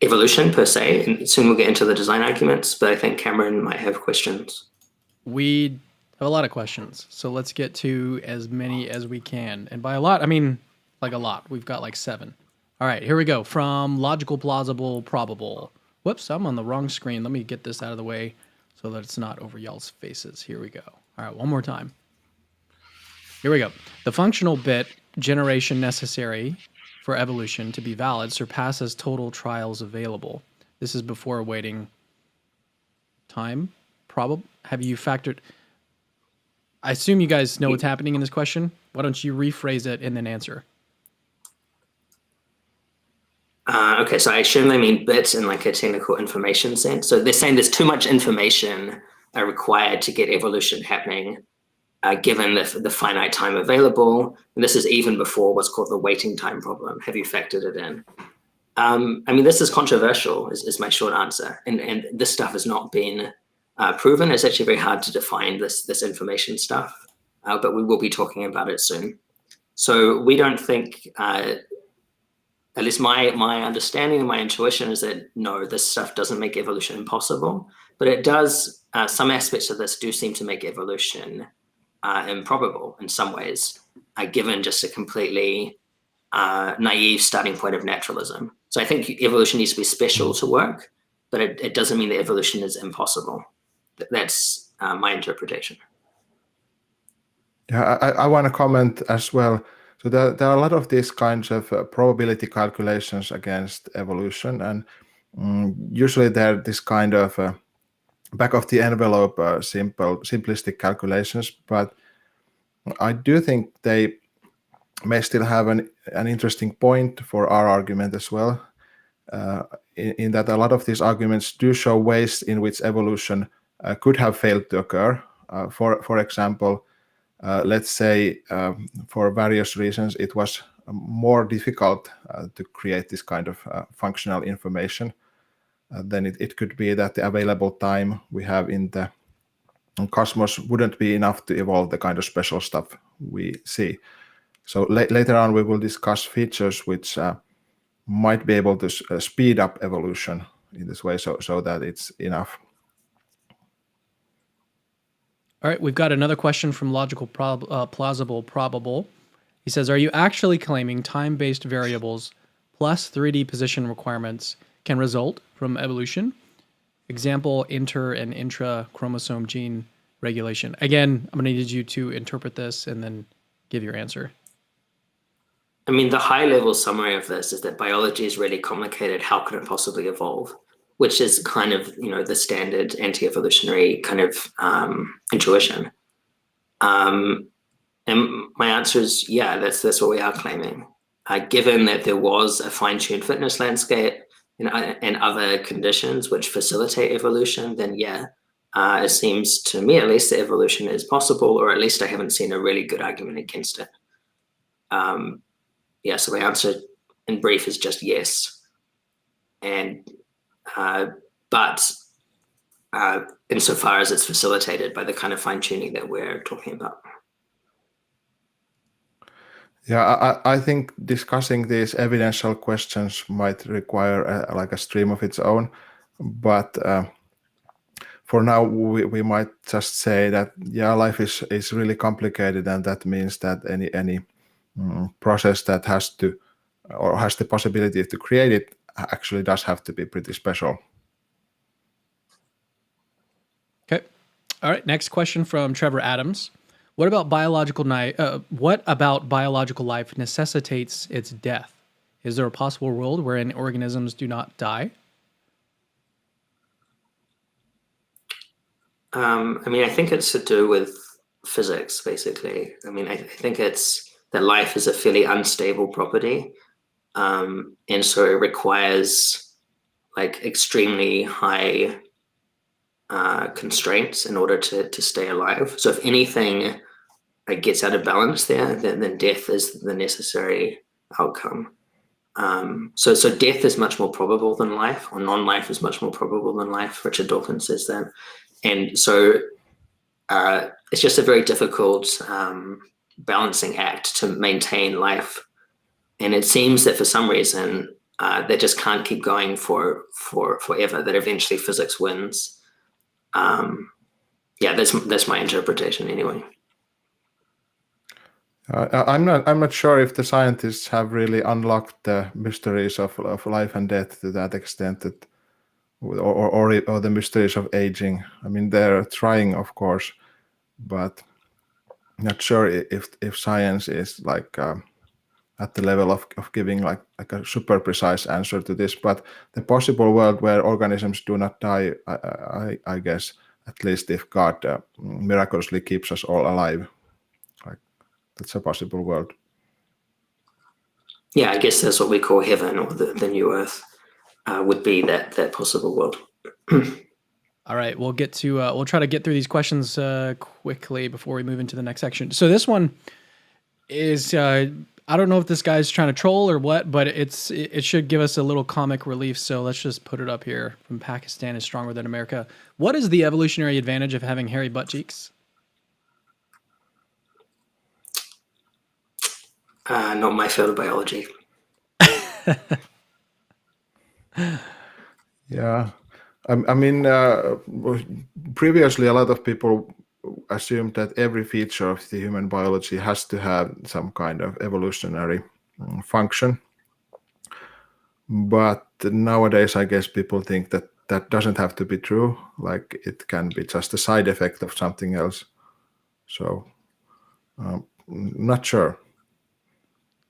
evolution per se, and soon we'll get into the design arguments, but I think Cameron might have questions. We have a lot of questions, so let's get to as many as we can. And by a lot, I mean like a lot. We've got like 7. All right, here we go. From logical, plausible, probable. Whoops, I'm on the wrong screen. Let me get this out of the way so that it's not over y'all's faces. Here we go. All right, one more time. Here we go. The functional bit generation necessary for evolution to be valid surpasses total trials available. This is before waiting time. Have you factored? I assume you guys know what's happening in this question. Why don't you rephrase it and then answer? Okay, so I assume they mean bits in like a technical information sense. So they're saying there's too much information required to get evolution happening, given the finite time available. And this is even before what's called the waiting time problem. Have you factored it in? I mean, this is controversial, is my short answer. And this stuff has not been proven. It's actually very hard to define this information stuff, but we will be talking about it soon. So we don't think, at least my understanding and my intuition is that no, this stuff doesn't make evolution impossible, but it does, some aspects of this do seem to make evolution improbable in some ways, given just a completely naive starting point of naturalism. So I think evolution needs to be special to work, but it doesn't mean that evolution is impossible. That's my interpretation. Yeah, I want to comment as well. So there are a lot of these kinds of probability calculations against evolution, and usually they're this kind of back of the envelope, simplistic calculations. But I do think they may still have an interesting point for our argument as well, in that a lot of these arguments do show ways in which evolution could have failed to occur. For example, let's say for various reasons it was more difficult to create this kind of functional information. Then it could be that the available time we have in the cosmos wouldn't be enough to evolve the kind of special stuff we see. So later on we will discuss features which might be able to speed up evolution in this way, so that it's enough. All right, we've got another question from logical, plausible, probable. He says, are you actually claiming time-based variables plus 3D position requirements can result from evolution? Example, inter and intra-chromosome gene regulation. Again, I'm going to need you to interpret this and then give your answer. I mean, the high-level summary of this is that biology is really complicated. How could it possibly evolve? Which is kind of, the standard anti-evolutionary kind of intuition. And my answer is, yeah, that's what we are claiming. Given that there was a fine-tuned fitness landscape and other conditions which facilitate evolution, then yeah, it seems to me at least that evolution is possible, or at least I haven't seen a really good argument against it. Yeah, so my answer in brief is just yes. And but insofar as it's facilitated by the kind of fine-tuning that we're talking about. Yeah, I think discussing these evidential questions might require a stream of its own, but for now we might just say that yeah, life is really complicated, and that means that any process that has to or has the possibility to create it actually does have to be pretty special. Okay. All right. Next question from Trevor Adams. What about biological life necessitates its death? Is there a possible world wherein organisms do not die? I mean, I think it's to do with physics, basically. I mean, I think it's that life is a fairly unstable property. And so it requires like extremely high constraints in order to stay alive. So if anything gets out of balance there, then death is the necessary outcome. So death is much more probable than life, or non-life is much more probable than life. Richard Dawkins says that. And so it's just a very difficult balancing act to maintain life. And it seems that for some reason, they just can't keep going for forever, that eventually physics wins. Yeah, that's my interpretation anyway. I'm not sure if the scientists have really unlocked the mysteries of life and death to that extent, that, or the mysteries of aging. I mean, they're trying, of course, but not sure if science is like at the level of giving like a super precise answer to this. But the possible world where organisms do not die, I guess, at least if God miraculously keeps us all alive. That's a possible world. Yeah, I guess that's what we call heaven, or the new earth would be that possible world. All right, we'll try to get through these questions quickly before we move into the next section. So this one is, I don't know if this guy's trying to troll or what, but it should give us a little comic relief. So let's just put it up here. From Pakistan is stronger than America. What is the evolutionary advantage of having hairy butt cheeks? Not my field of biology. Yeah. I mean, previously a lot of people assumed that every feature of the human biology has to have some kind of evolutionary function. But nowadays, I guess people think that that doesn't have to be true. Like it can be just a side effect of something else. So, not sure.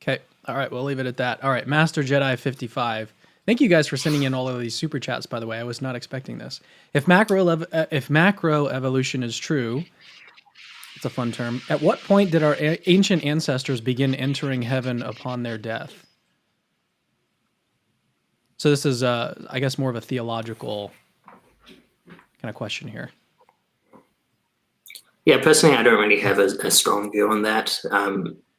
Okay. All right. We'll leave it at that. All right. Master Jedi 55. Thank you guys for sending in all of these super chats, by the way. I was not expecting this. If macro evolution is true, it's a fun term. At what point did our ancient ancestors begin entering heaven upon their death? So this is, I guess, more of a theological kind of question here. Yeah, personally, I don't really have a strong view on that.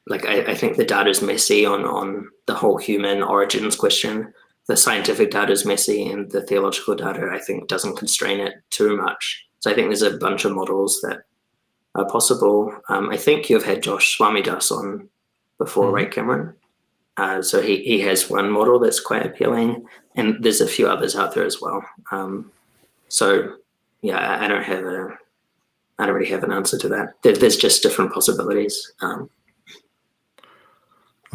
Like, I think the data is messy on the whole human origins question. The scientific data is messy, and the theological data, I think, doesn't constrain it too much. So I think there's a bunch of models that are possible. I think you've had Josh Swamidas on before, right, Cameron? So he has one model that's quite appealing, and there's a few others out there as well. So yeah, I don't really have an answer to that. There's just different possibilities.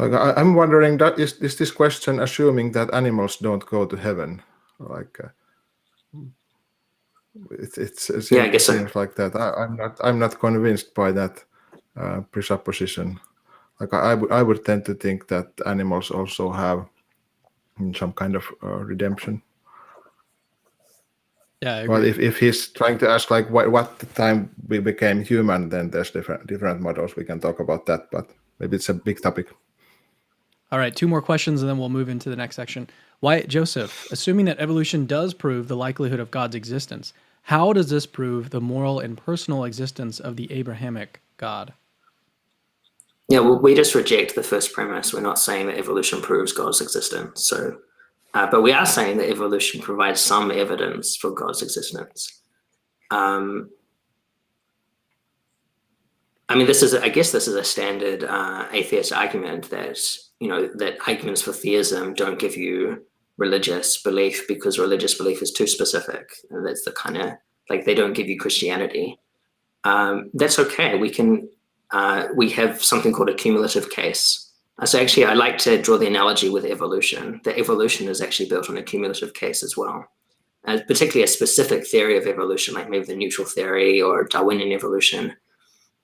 I'm wondering, that is this question assuming that animals don't go to heaven? Like Yeah, I guess so. Seems like that. I'm not convinced by that presupposition. Like I would tend to think that animals also have some kind of redemption. Yeah, I agree. But if he's trying to ask like what the time we became human, then there's different models. We can talk about that, but maybe it's a big topic. All right, 2 more questions, and then we'll move into the next section. Wyatt Joseph, assuming that evolution does prove the likelihood of God's existence, how does this prove the moral and personal existence of the Abrahamic God? Yeah, well, we just reject the first premise. We're not saying that evolution proves God's existence. So, but we are saying that evolution provides some evidence for God's existence. I mean, I guess this is a standard atheist argument that, that arguments for theism don't give you religious belief because religious belief is too specific. And that's the kind of, like, they don't give you Christianity. That's okay. We have something called a cumulative case. So actually, I like to draw the analogy with evolution. That evolution is actually built on a cumulative case as well. And particularly a specific theory of evolution, like maybe the neutral theory or Darwinian evolution.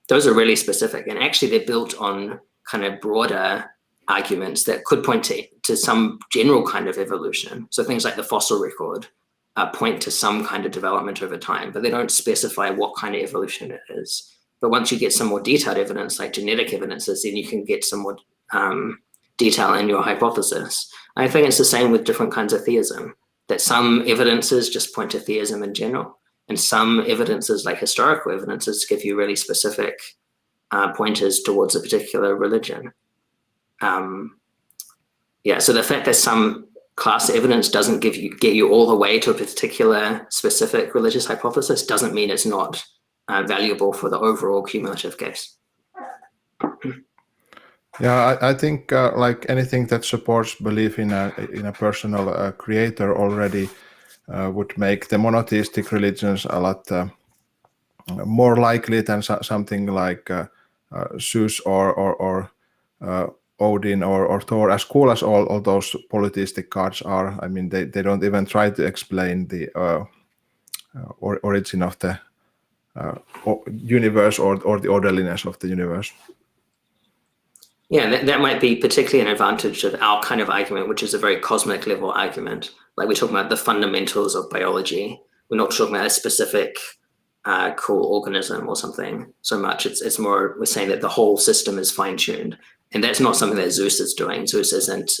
Those are really specific, and actually they're built on kind of broader arguments that could point to some general kind of evolution. So things like the fossil record point to some kind of development over time, but they don't specify what kind of evolution it is. But once you get some more detailed evidence, like genetic evidences, then you can get some more detail in your hypothesis. I think it's the same with different kinds of theism, that some evidences just point to theism in general. And some evidences, like historical evidences, give you really specific pointers towards a particular religion. So the fact that some class evidence doesn't get you all the way to a particular specific religious hypothesis doesn't mean it's not valuable for the overall cumulative case. Yeah, I think like anything that supports belief in a personal creator already would make the monotheistic religions a lot more likely than something like Zeus or Odin or Thor. As cool as all those polytheistic gods are, I mean, they don't even try to explain the origin of the universe or the orderliness of the universe. Yeah, that might be particularly an advantage of our kind of argument, which is a very cosmic level argument. Like we're talking about the fundamentals of biology. We're not talking about a specific cool organism or something so much. It's more, we're saying that the whole system is fine-tuned. And that's not something that Zeus is doing. Zeus isn't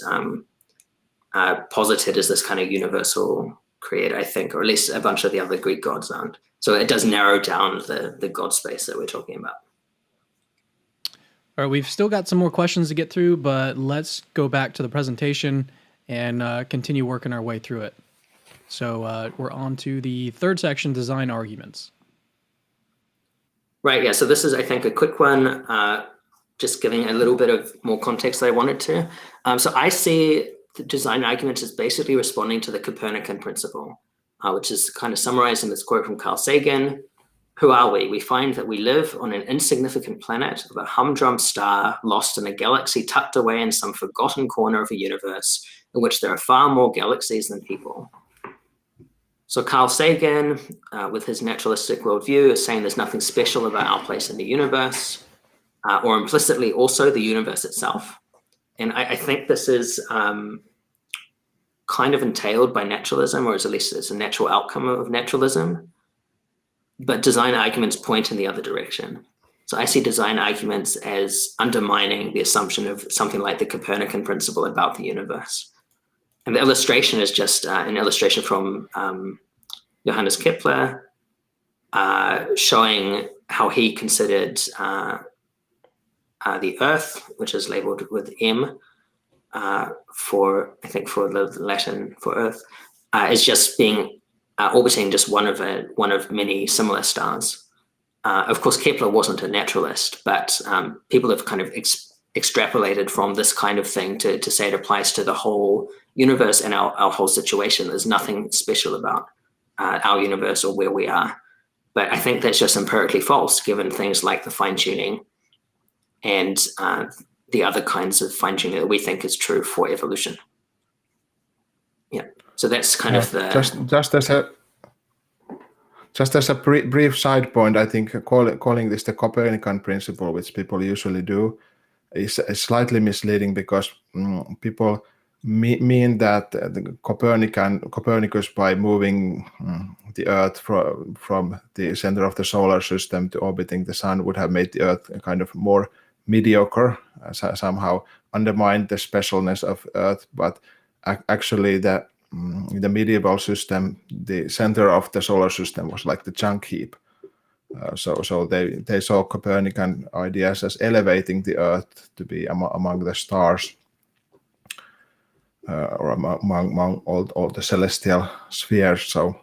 posited as this kind of universal creator, I think, or at least a bunch of the other Greek gods aren't. So it does narrow down the god space that we're talking about. All right, we've still got some more questions to get through, but let's go back to the presentation and continue working our way through it. So we're on to the third section, design arguments. Right, yeah, so this is, I think, a quick one, just giving a little bit of more context that I wanted to. So I see the design arguments as basically responding to the Copernican principle, which is kind of summarized in this quote from Carl Sagan. Who are we? We find that we live on an insignificant planet of a humdrum star lost in a galaxy tucked away in some forgotten corner of a universe in which there are far more galaxies than people. So Carl Sagan, with his naturalistic worldview, is saying there's nothing special about our place in the universe, or implicitly also the universe itself. And I think this is kind of entailed by naturalism, or at least it's a natural outcome of naturalism. But design arguments point in the other direction. So I see design arguments as undermining the assumption of something like the Copernican principle about the universe. And the illustration is just an illustration from Johannes Kepler, showing how he considered the Earth, which is labeled with M, for the Latin for Earth, as just being orbiting just one of many similar stars. Of course, Kepler wasn't a naturalist, but people have kind of extrapolated from this kind of thing to say it applies to the whole universe and our whole situation. There's nothing special about our universe or where we are. But I think that's just empirically false, given things like the fine-tuning and the other kinds of fine-tuning that we think is true for evolution. Yeah. So that's kind of the just as a brief side point. I think calling this the Copernican principle, which people usually do, is slightly misleading because people mean that Copernicus, by moving the Earth from the center of the solar system to orbiting the sun, would have made the Earth kind of more mediocre, somehow undermined the specialness of Earth. But actually, in the medieval system, the center of the solar system was like the junk heap. So they saw Copernican ideas as elevating the Earth to be among the stars, or among all the celestial spheres. So,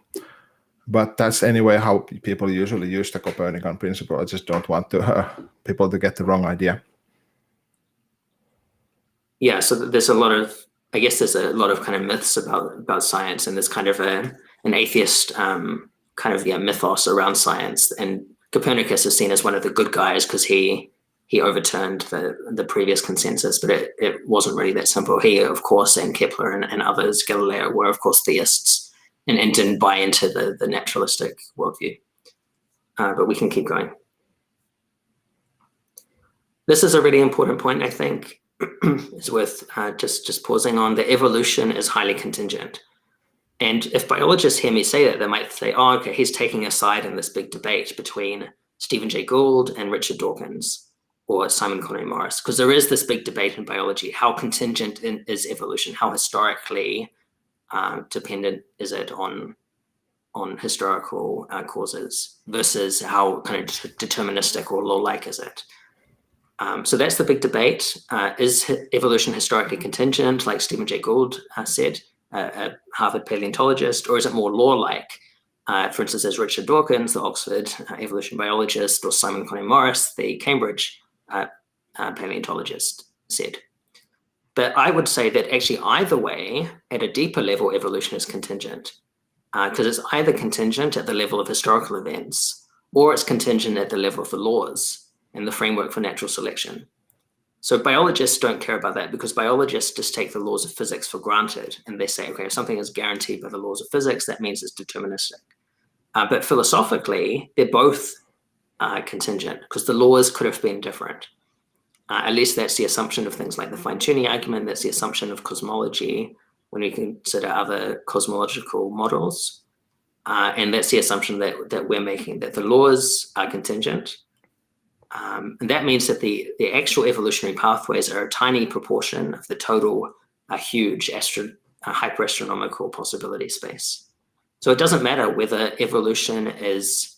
but that's anyway how people usually use the Copernican principle. I just don't want people to get the wrong idea. Yeah, so there's a lot of kind of myths about science, and there's kind of an atheist mythos around science. And Copernicus is seen as one of the good guys because he overturned the previous consensus, but it wasn't really that simple. He, of course, and Kepler and others, Galileo, were of course theists and didn't buy into the naturalistic worldview. But we can keep going. This is a really important point, I think. It's worth just pausing on. The evolution is highly contingent. And if biologists hear me say that, they might say, oh, okay, he's taking a side in this big debate between Stephen Jay Gould and Richard Dawkins or Simon Conway-Morris, because there is this big debate in biology. How contingent is evolution? How historically dependent is it on historical causes versus how kind of deterministic or law-like is it? So that's the big debate. Is evolution historically contingent, like Stephen Jay Gould said, a Harvard paleontologist, or is it more law-like, For instance, there's Richard Dawkins, the Oxford evolution biologist, or Simon Coney-Morris, the Cambridge paleontologist, said. But I would say that actually either way, at a deeper level, evolution is contingent, because it's either contingent at the level of historical events, or it's contingent at the level of the laws and the framework for natural selection. So biologists don't care about that, because biologists just take the laws of physics for granted, and they say, okay, if something is guaranteed by the laws of physics, that means it's deterministic. But philosophically, they're both contingent, because the laws could have been different. At least that's the assumption of things like the fine-tuning argument. That's the assumption of cosmology when we consider other cosmological models. And that's the assumption that we're making, that the laws are contingent. And that means that the actual evolutionary pathways are a tiny proportion of the total huge hyper-astronomical possibility space. So it doesn't matter whether evolution is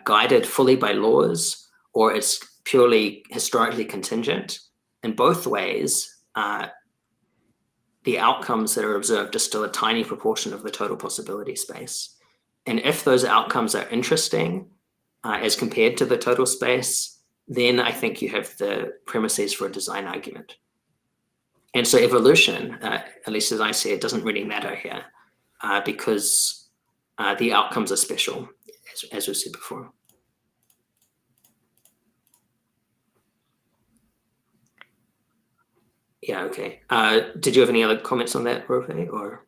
guided fully by laws or it's purely historically contingent. In both ways, the outcomes that are observed are still a tiny proportion of the total possibility space. And if those outcomes are interesting as compared to the total space, then I think you have the premises for a design argument. And so evolution, at least as I see it, doesn't really matter here because the outcomes are special, as we said before. Yeah, okay. Did you have any other comments on that, Rope, or?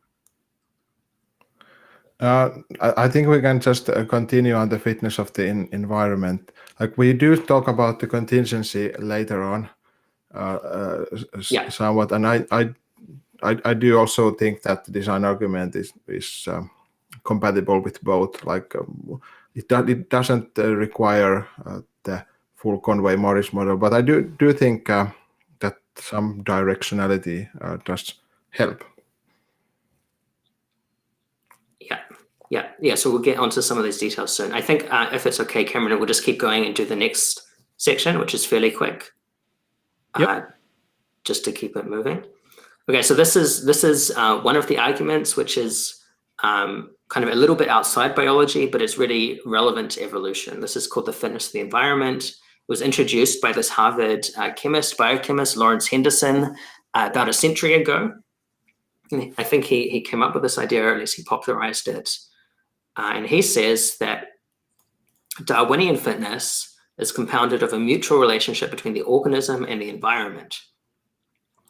I think we can just continue on the fitness of the environment. Like we do talk about the contingency later on, somewhat, and I do also think that the design argument is compatible with both. Like it doesn't require the full Conway-Morris model, but I do think that some directionality does help. Yeah. So we'll get onto some of these details soon. I think if it's okay, Cameron, we'll just keep going and do the next section, which is fairly quick. Yep. Just to keep it moving. Okay, so this is one of the arguments, which is kind of a little bit outside biology, but it's really relevant to evolution. This is called the fitness of the environment. It was introduced by this Harvard biochemist, Lawrence Henderson, about a century ago. I think he came up with this idea, or at least he popularized it. And he says that Darwinian fitness is compounded of a mutual relationship between the organism and the environment.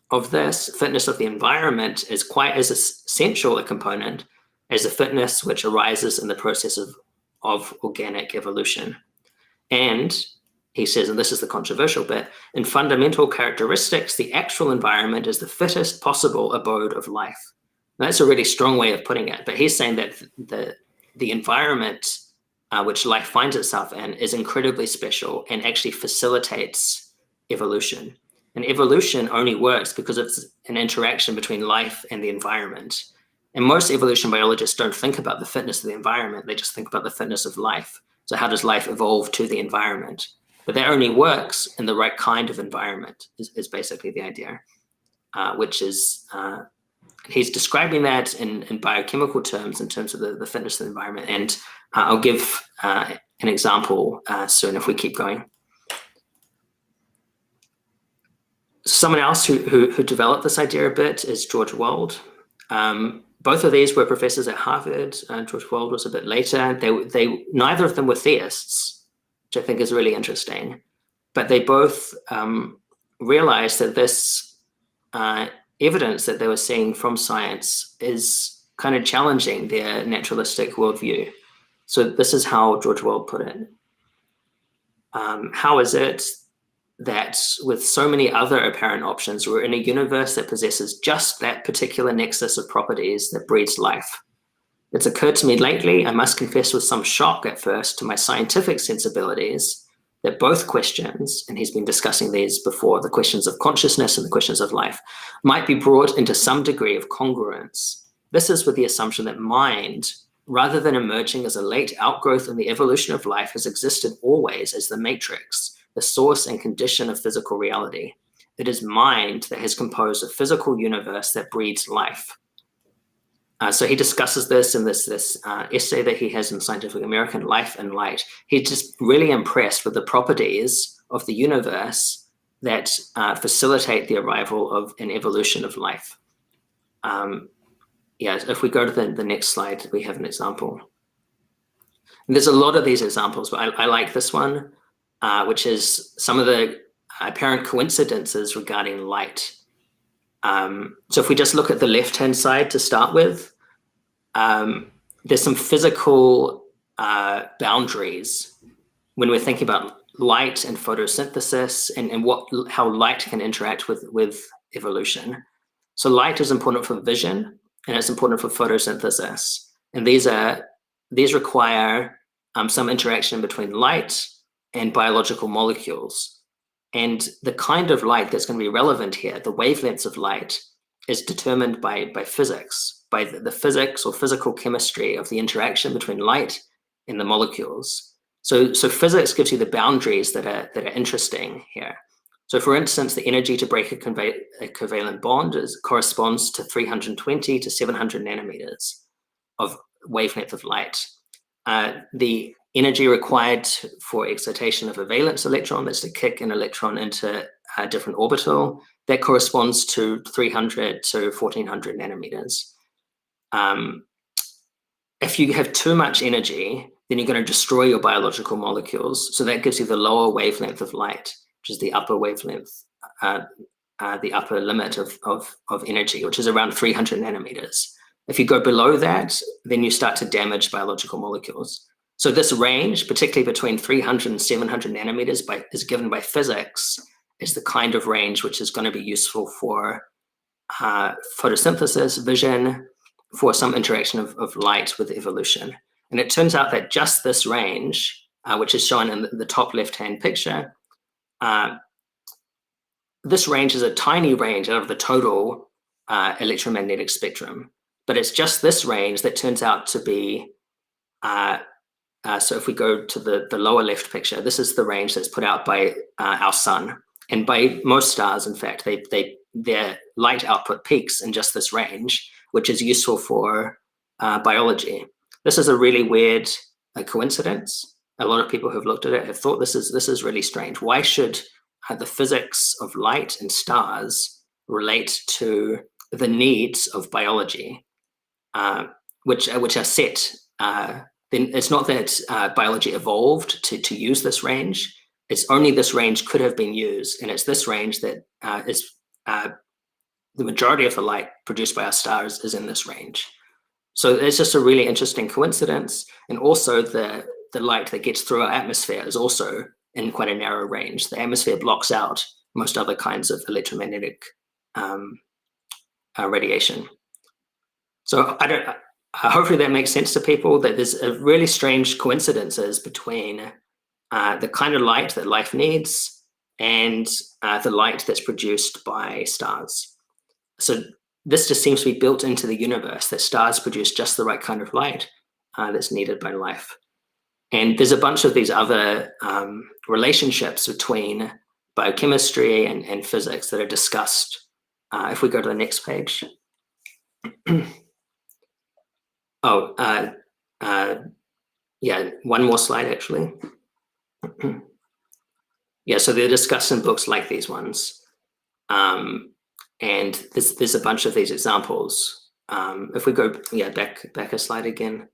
Of this, fitness of the environment is quite as essential a component as the fitness which arises in the process of organic evolution. And he says, and this is the controversial bit, in fundamental characteristics, the actual environment is the fittest possible abode of life. Now, that's a really strong way of putting it, but he's saying that the environment which life finds itself in is incredibly special and actually facilitates evolution. And evolution only works because it's an interaction between life and the environment. And most evolution biologists don't think about the fitness of the environment, they just think about the fitness of life. So how does life evolve to the environment? But that only works in the right kind of environment, is basically the idea, which is, he's describing that in biochemical terms, in terms of the fitness of the environment. And I'll give an example soon if we keep going. Someone else who developed this idea a bit is George Wald. Both of these were professors at Harvard. George Wald was a bit later. They neither of them were theists, which I think is really interesting. But they both realized that this evidence that they were seeing from science is kind of challenging their naturalistic worldview. So this is how George Wald put it. How is it that with so many other apparent options, we're in a universe that possesses just that particular nexus of properties that breeds life? It's occurred to me lately, I must confess with some shock at first to my scientific sensibilities, that both questions, and he's been discussing these before, the questions of consciousness and the questions of life, might be brought into some degree of congruence. This is with the assumption that mind, rather than emerging as a late outgrowth in the evolution of life, has existed always as the matrix, the source and condition of physical reality. It is mind that has composed a physical universe that breeds life. So he discusses this in this essay that he has in Scientific American, Life and Light. He's just really impressed with the properties of the universe that facilitate the arrival of an evolution of life. If we go to the next slide, we have an example. And there's a lot of these examples, but I like this one, which is some of the apparent coincidences regarding light. So if we just look at the left-hand side to start with, there's some physical boundaries when we're thinking about light and photosynthesis and how light can interact with evolution. So light is important for vision and it's important for photosynthesis. And these require some interaction between light and biological molecules. And the kind of light that's going to be relevant here, the wavelengths of light, is determined by physics, by the physics or physical chemistry of the interaction between light and the molecules. So physics gives you the boundaries that are interesting here. So for instance, the energy to break a covalent bond corresponds to 320 to 700 nanometers of wavelength of light. The energy required for excitation of a valence electron, that's to kick an electron into a different orbital, that corresponds to 300 to 1400 nanometers. If you have too much energy, then you're going to destroy your biological molecules. So that gives you the lower wavelength of light, which is the upper wavelength, the upper limit of energy, which is around 300 nanometers. If you go below that, then you start to damage biological molecules. So this range, particularly between 300 and 700 nanometers is given by physics, is the kind of range which is going to be useful for photosynthesis, vision, for some interaction of light with evolution. And it turns out that just this range, which is shown in the top left-hand picture, this range is a tiny range out of the total electromagnetic spectrum. But it's just this range that turns out to be, so if we go to the lower left picture, this is the range that's put out by our sun. And by most stars, in fact, their light output peaks in just this range, which is useful for biology. This is a really weird coincidence. A lot of people who've looked at it have thought this is really strange. Why should the physics of light and stars relate to the needs of biology, which are set? Then it's not that biology evolved to use this range. It's only this range could have been used, and it's this range that is the majority of the light produced by our stars is in this range. So it's just a really interesting coincidence. And also the light that gets through our atmosphere is also in quite a narrow range. The atmosphere blocks out most other kinds of electromagnetic radiation. So hopefully that makes sense to people, that there's a really strange coincidences between the kind of light that life needs and the light that's produced by stars. So this just seems to be built into the universe, that stars produce just the right kind of light that's needed by life. And there's a bunch of these other relationships between biochemistry and physics that are discussed. If we go to the next page. Yeah, one more slide, actually. Yeah, so they're discussed in books like these ones. And there's a bunch of these examples. If we go back a slide again.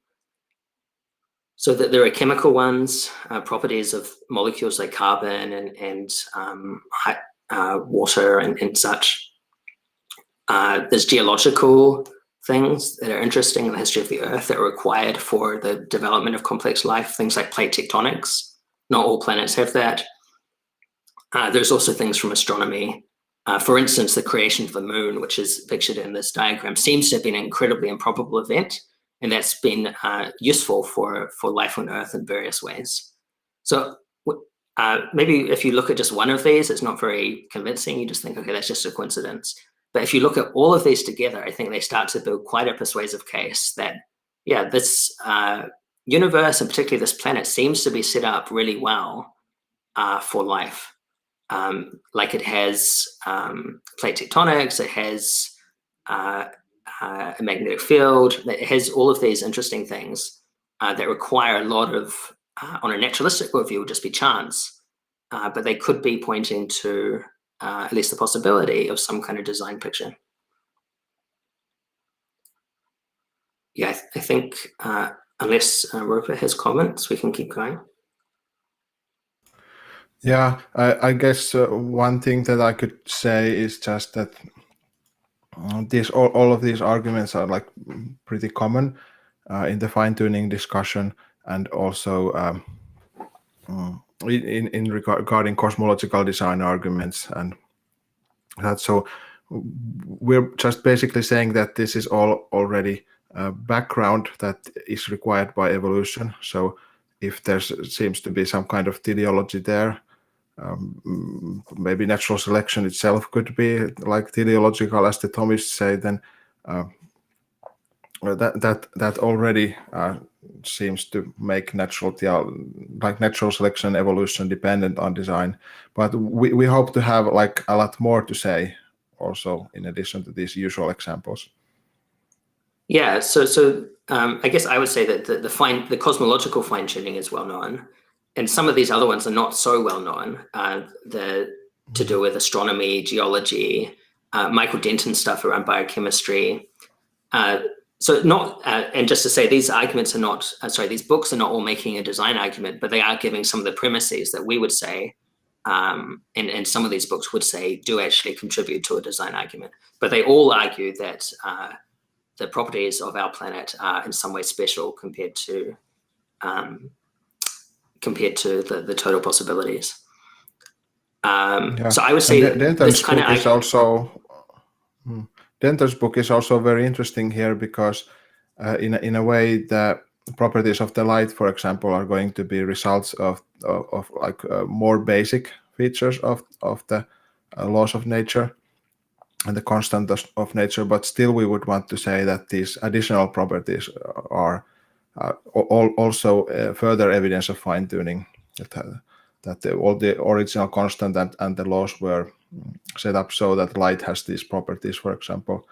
So that there are chemical ones, properties of molecules like carbon and water and such. There's geological things that are interesting in the history of the Earth that are required for the development of complex life, things like plate tectonics. Not all planets have that. There's also things from astronomy. For instance, the creation of the moon, which is pictured in this diagram, seems to have been an incredibly improbable event, and that's been useful for life on Earth in various ways. So maybe if you look at just one of these, it's not very convincing. You just think, okay, that's just a coincidence. But if you look at all of these together, I think they start to build quite a persuasive case that, yeah, this universe, and particularly this planet, seems to be set up really well for life. Like it has plate tectonics, it has a magnetic field. It has all of these interesting things that require a lot of, on a naturalistic worldview, would just be chance. But they could be pointing to at least the possibility of some kind of design picture. Yeah, I think unless Rupert has comments, we can keep going. Yeah, I guess one thing that I could say is just that all of these arguments are like pretty common in the fine-tuning discussion, and also regarding cosmological design arguments, and that. So we're just basically saying that this is all already background that is required by evolution. So if there seems to be some kind of teleology there, maybe natural selection itself could be like teleological, as the Thomists say, then that already seems to make natural selection and evolution dependent on design. But we hope to have like a lot more to say also in addition to these usual examples. Yeah, so I guess I would say that the cosmological fine tuning is well known, and some of these other ones are not so well known. To do with astronomy, geology, Michael Denton stuff around biochemistry. So not, and just to say, these arguments are not, these books are not all making a design argument, but they are giving some of the premises that we would say, and some of these books would say do actually contribute to a design argument. But they all argue that the properties of our planet are in some way special compared to the total possibilities. So I would say Denton's book is also Denton's book is also very interesting here because in a way the properties of the light, for example, are going to be results of like more basic features of the laws of nature and the constant of nature, but still we would want to say that these additional properties are also further evidence of fine-tuning, that all the original constant and the laws were set up so that light has these properties, for example.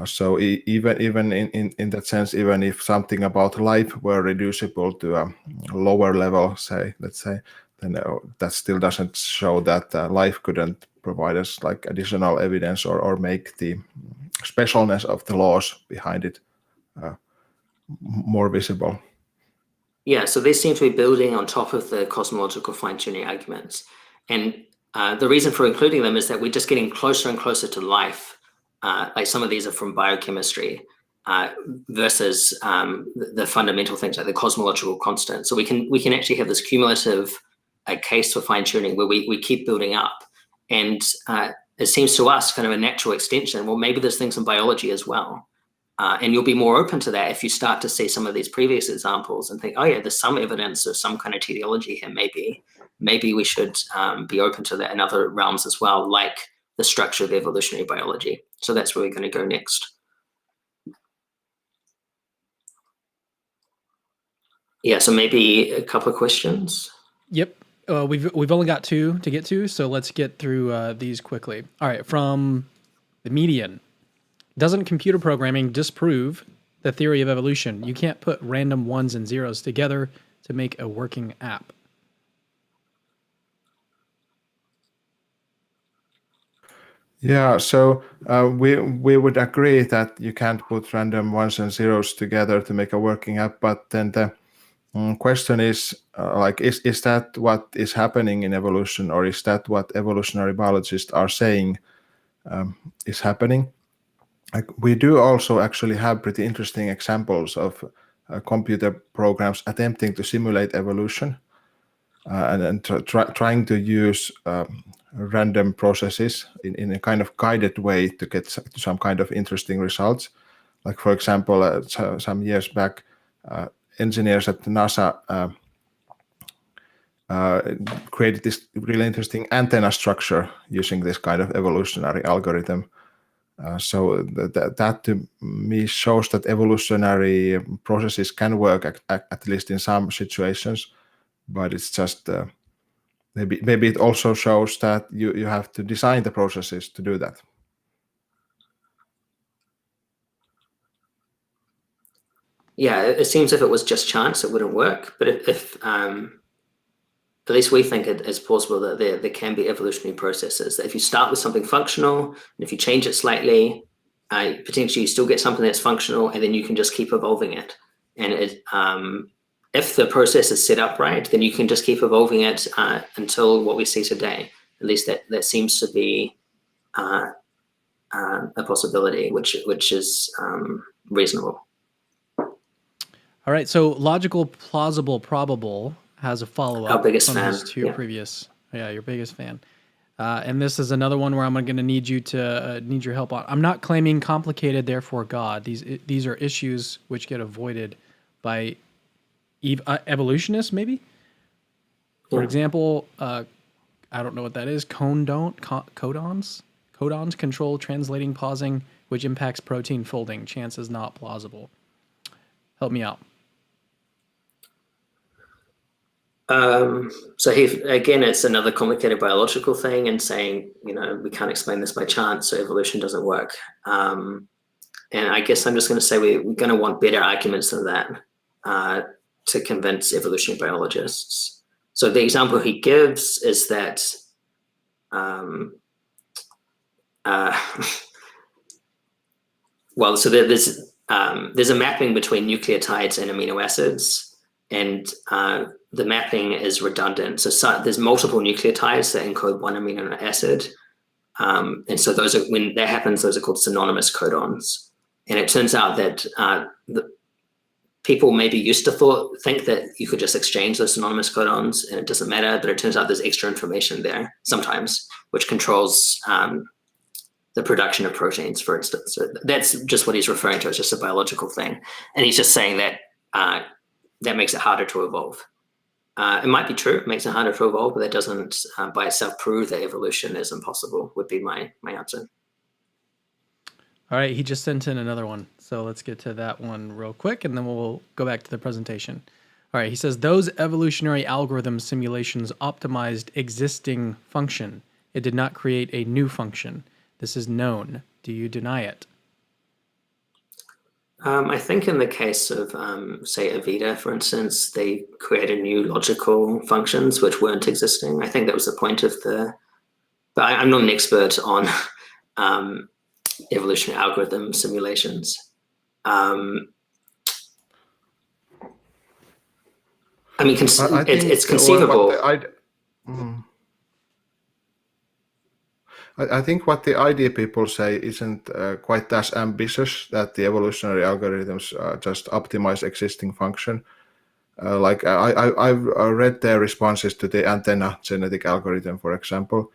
So even in that sense, even if something about life were reducible to a lower level, let's say, then that still doesn't show that life couldn't provide us like additional evidence or make the specialness of the laws behind it more visible. Yeah, so they seem to be building on top of the cosmological fine-tuning arguments. And the reason for including them is that we're just getting closer and closer to life. Like some of these are from biochemistry versus the fundamental things like the cosmological constant. So we can actually have this cumulative case for fine-tuning where we keep building up. And it seems to us kind of a natural extension. Well, maybe there's things in biology as well. And you'll be more open to that if you start to see some of these previous examples and think, oh yeah, there's some evidence of some kind of teleology here. Maybe we should be open to that in other realms as well, like the structure of evolutionary biology. So that's where we're going to go next. Yeah, so maybe a couple of questions. Yep. We've only got 2 to get to, so let's get through these quickly. All right, from the Median. Doesn't computer programming disprove the theory of evolution? You can't put random ones and zeros together to make a working app. Yeah, so we would agree that you can't put random ones and zeros together to make a working app, but then the question is is that what is happening in evolution, or is that what evolutionary biologists are saying is happening? Like, we do also actually have pretty interesting examples of computer programs attempting to simulate evolution and trying to use random processes in a kind of guided way to get some kind of interesting results. Like, for example, some years back, engineers at NASA created this really interesting antenna structure using this kind of evolutionary algorithm. So that to me shows that evolutionary processes can work at least in some situations, but it's just maybe it also shows that you have to design the processes to do that. yeah, it seems if it was just chance, it wouldn't work. But if at least we think it's plausible that there can be evolutionary processes. That if you start with something functional, and if you change it slightly, potentially you still get something that's functional, and then you can just keep evolving it. And if the process is set up right, then you can just keep evolving it until what we see today. At least that seems to be a possibility, which is reasonable. All right, so logical, plausible, probable has a follow-up Our biggest from fan. his two previous. Yeah, your biggest fan. And this is another one where I'm going to need you to need your help on. I'm not claiming complicated, therefore God. These are issues which get avoided by evolutionists, maybe. For example, I don't know what that is. Codons control translating, pausing, which impacts protein folding. Chance is not plausible. Help me out. So again, it's another complicated biological thing, and saying, we can't explain this by chance, so evolution doesn't work. And I guess I'm just going to say we're going to want better arguments than that to convince evolutionary biologists. So the example he gives is that so there's a mapping between nucleotides and amino acids, and the mapping is redundant. So there's multiple nucleotides that encode one amino acid, and so when that happens, those are called synonymous codons. And it turns out that people maybe used to think that you could just exchange those synonymous codons and it doesn't matter, but it turns out there's extra information there sometimes, which controls the production of proteins, for instance. So that's just what he's referring to. It's just a biological thing. And he's just saying that that makes it harder to evolve. It might be true, it makes it harder to evolve, but that doesn't by itself prove that evolution is impossible, would be my answer. All right, he just sent in another one. So let's get to that one real quick, and then we'll go back to the presentation. All right, he says, those evolutionary algorithm simulations optimized existing function. It did not create a new function. This is known. Do you deny it? I think in the case of, say, Avita, for instance, they created new logical functions which weren't existing. I think that was the point of but I'm not an expert on evolutionary algorithm simulations. I mean, it's conceivable. I think what the idea people say isn't quite as ambitious, that the evolutionary algorithms just optimize existing function. Like I've read their responses to the antenna genetic algorithm, for example.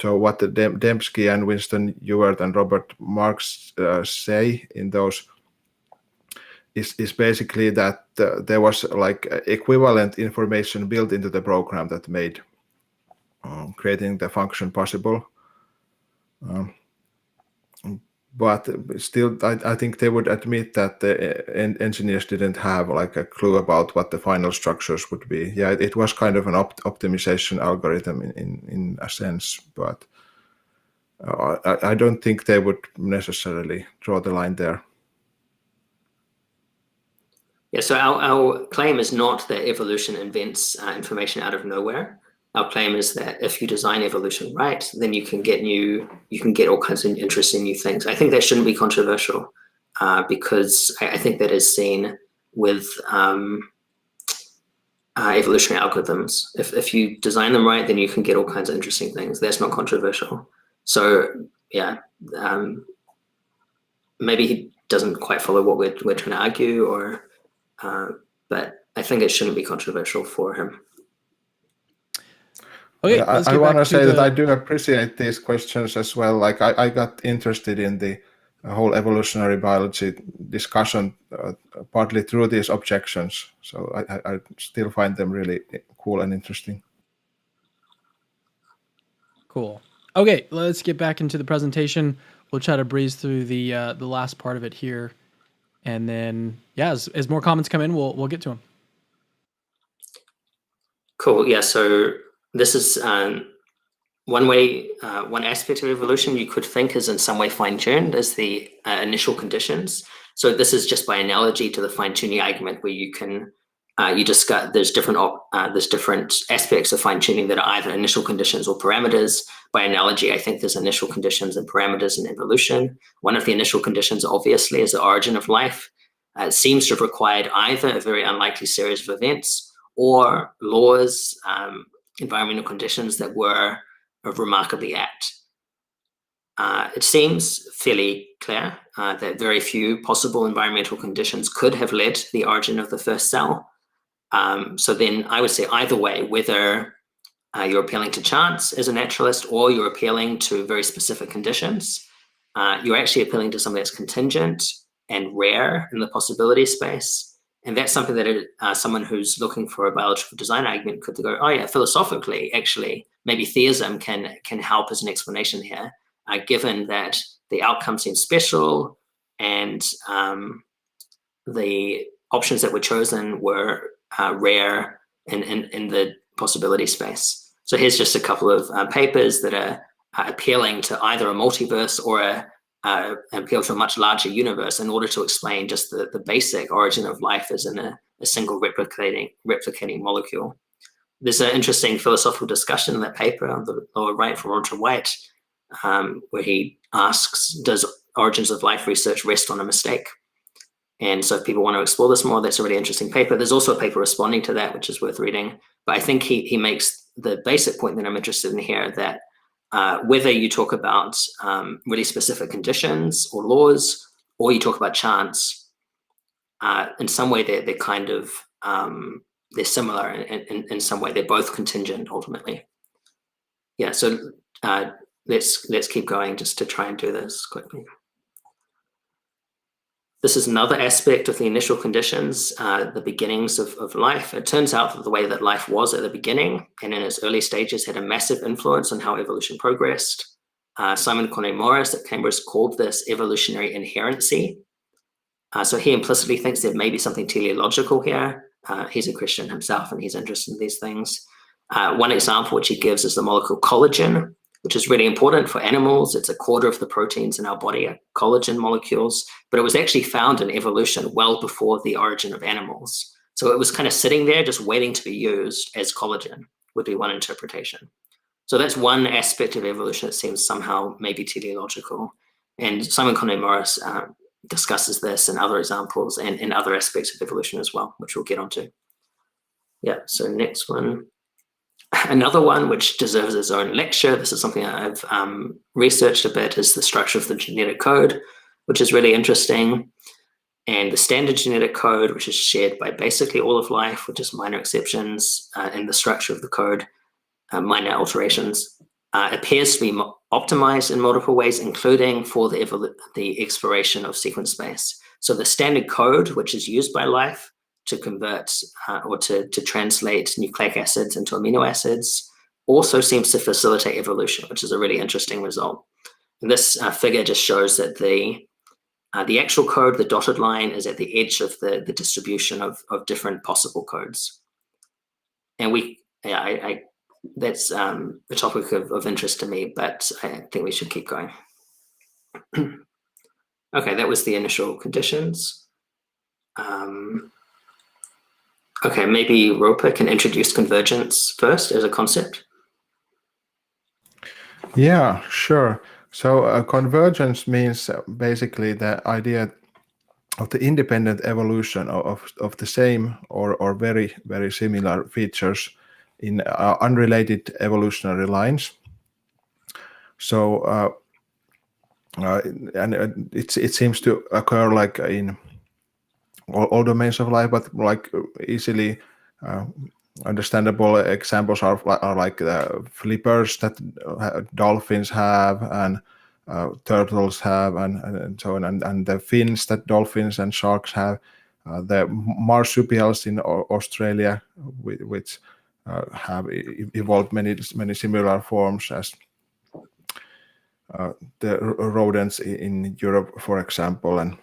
So what the Dembski and Winston Ewart and Robert Marks say in those is basically that there was like equivalent information built into the program that made creating the function possible. But still, I think they would admit that the engineers didn't have like a clue about what the final structures would be. Yeah, it was kind of an optimization algorithm in a sense, but I don't think they would necessarily draw the line there. Yeah, so our claim is not that evolution invents information out of nowhere. Our claim is that if you design evolution right, then you can get all kinds of interesting new things. I think that shouldn't be controversial because I think that is seen with evolutionary algorithms. If you design them right, then you can get all kinds of interesting things. That's not controversial. So yeah, maybe he doesn't quite follow what we're trying to argue, but I think it shouldn't be controversial for him. Okay, I want to say that I do appreciate these questions as well. Like I got interested in the whole evolutionary biology discussion partly through these objections. So I still find them really cool and interesting. Cool. Okay, let's get back into the presentation. We'll try to breeze through the last part of it here, and then as more comments come in, we'll get to them. Cool. Yeah. So this is one way, one aspect of evolution you could think is in some way fine-tuned as the initial conditions. So this is just by analogy to the fine-tuning argument, where you can you discuss there's different aspects of fine-tuning that are either initial conditions or parameters. By analogy, I think there's initial conditions and parameters in evolution. One of the initial conditions, obviously, is the origin of life. It seems to have required either a very unlikely series of events or laws, environmental conditions that were remarkably apt. It seems fairly clear that very few possible environmental conditions could have led to the origin of the first cell. So then I would say either way, whether you're appealing to chance as a naturalist or you're appealing to very specific conditions, you're actually appealing to something that's contingent and rare in the possibility space. And that's something that someone who's looking for a biological design argument could go, oh yeah, philosophically, actually, maybe theism can help as an explanation here, given that the outcome seems special and the options that were chosen were rare in the possibility space. So here's just a couple of papers that are appealing to either a multiverse or appeal to a much larger universe in order to explain just the basic origin of life as in a single replicating molecule. There's an interesting philosophical discussion in that paper on the lower right from Roger White, where he asks, does origins of life research rest on a mistake? And so if people want to explore this more, that's a really interesting paper. There's also a paper responding to that, which is worth reading. But I think he makes the basic point that I'm interested in here, that whether you talk about really specific conditions or laws, or you talk about chance, in some way they're kind of, they're similar in some way. They're both contingent ultimately. Yeah, so let's keep going just to try and do this quickly. This is another aspect of the initial conditions, the beginnings of life. It turns out that the way that life was at the beginning and in its early stages had a massive influence on how evolution progressed. Simon Cornet-Morris at Cambridge called this evolutionary inherency. So he implicitly thinks there may be something teleological here. He's a Christian himself and he's interested in these things. One example which he gives is the molecule collagen, which is really important for animals. It's a quarter of the proteins in our body are collagen molecules, but it was actually found in evolution well before the origin of animals. So it was kind of sitting there just waiting to be used as collagen, would be one interpretation. So that's one aspect of evolution that seems somehow maybe teleological. And Simon Cornet-Morris discusses this and other examples and other aspects of evolution as well, which we'll get onto. Yeah, so next one. Another one which deserves its own lecture, this is something I've researched a bit, is the structure of the genetic code, which is really interesting. And the standard genetic code, which is shared by basically all of life, with just minor exceptions in the structure of the code, minor alterations, appears to be optimized in multiple ways, including for the exploration of sequence space. So the standard code, which is used by life to convert or to translate nucleic acids into amino acids, also seems to facilitate evolution, which is a really interesting result. And this figure just shows that the actual code, the dotted line, is at the edge of the distribution of different possible codes. And that's a topic of interest to me, but I think we should keep going. Okay, that was the initial conditions. Okay, maybe Roper can introduce convergence first as a concept. Yeah, sure. So convergence means basically the idea of the independent evolution of the same or very, very similar features in unrelated evolutionary lines. So, and it seems to occur like in all domains of life, but like easily understandable examples are like flippers that dolphins have and turtles have and so on, and the fins that dolphins and sharks have, the marsupials in Australia, which have evolved many similar forms as the rodents in Europe, for example, and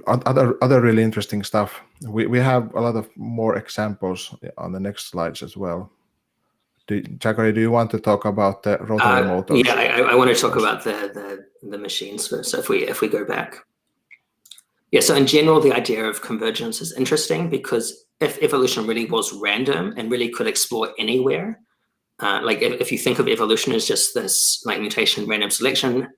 other really interesting stuff. We have a lot of more examples on the next slides as well. Zachary, do you want to talk about the rotary motors? Yeah, I want to talk about the machines first. So if we go back. Yeah, so in general, the idea of convergence is interesting because if evolution really was random and really could explore anywhere, like if you think of evolution as just this like mutation, random selection,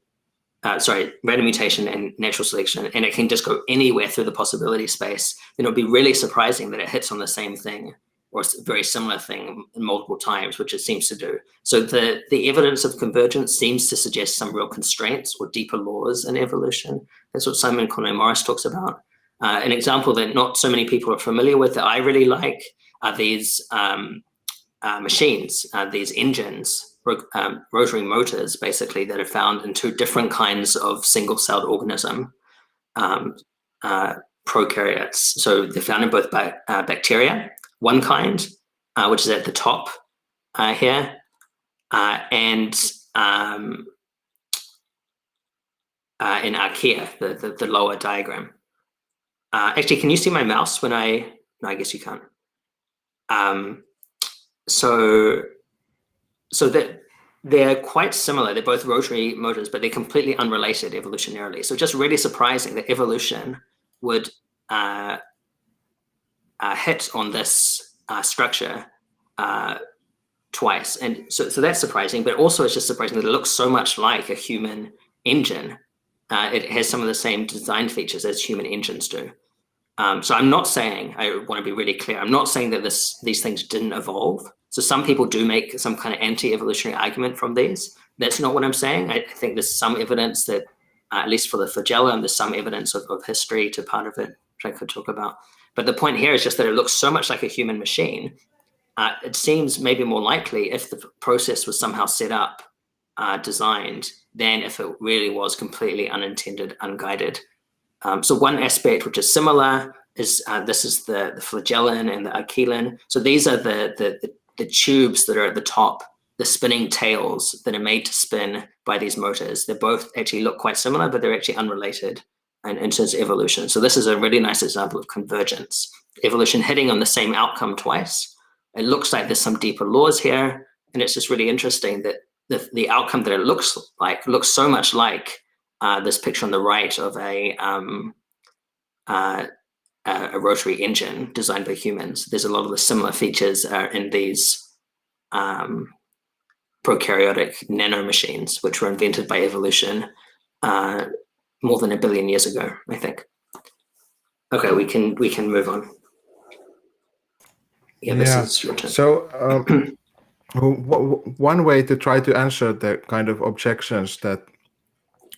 random mutation and natural selection, and it can just go anywhere through the possibility space, then it would be really surprising that it hits on the same thing or a very similar thing multiple times, which it seems to do. So the evidence of convergence seems to suggest some real constraints or deeper laws in evolution. That's what Simon Conway-Morris talks about. An example that not so many people are familiar with that I really like are these machines, these engines, rotary motors, basically, that are found in two different kinds of single-celled organism, prokaryotes. So they're found in both bacteria, one kind, which is at the top here, and in archaea, the lower diagram. Actually, can you see my mouse when I? No, I guess you can't. So that they're quite similar. They're both rotary motors, but they're completely unrelated evolutionarily. So just really surprising that evolution would hit on this structure twice. And so that's surprising, but also it's just surprising that it looks so much like a human engine. It has some of the same design features as human engines do. So I'm not saying, I want to be really clear, I'm not saying that these things didn't evolve. So some people do make some kind of anti-evolutionary argument from these. That's not what I'm saying. I think there's some evidence that, at least for the flagellum, there's some evidence of history to part of it, which I could talk about. But the point here is just that it looks so much like a human machine. It seems maybe more likely if the process was somehow set up, designed, than if it really was completely unintended, unguided. So one aspect which is similar is this is the flagellum and the archaeolin. So these are the tubes that are at the top, the spinning tails that are made to spin by these motors. They both actually look quite similar, but they're actually unrelated in terms of evolution. So this is a really nice example of convergence. Evolution hitting on the same outcome twice. It looks like there's some deeper laws here, and it's just really interesting that the outcome that it looks so much like this picture on the right of a rotary engine designed by humans. There's a lot of the similar features in these prokaryotic nanomachines, which were invented by evolution more than 1 billion years ago, I think. Okay, we can move on. Yeah, this is your turn. So one way to try to answer the kind of objections that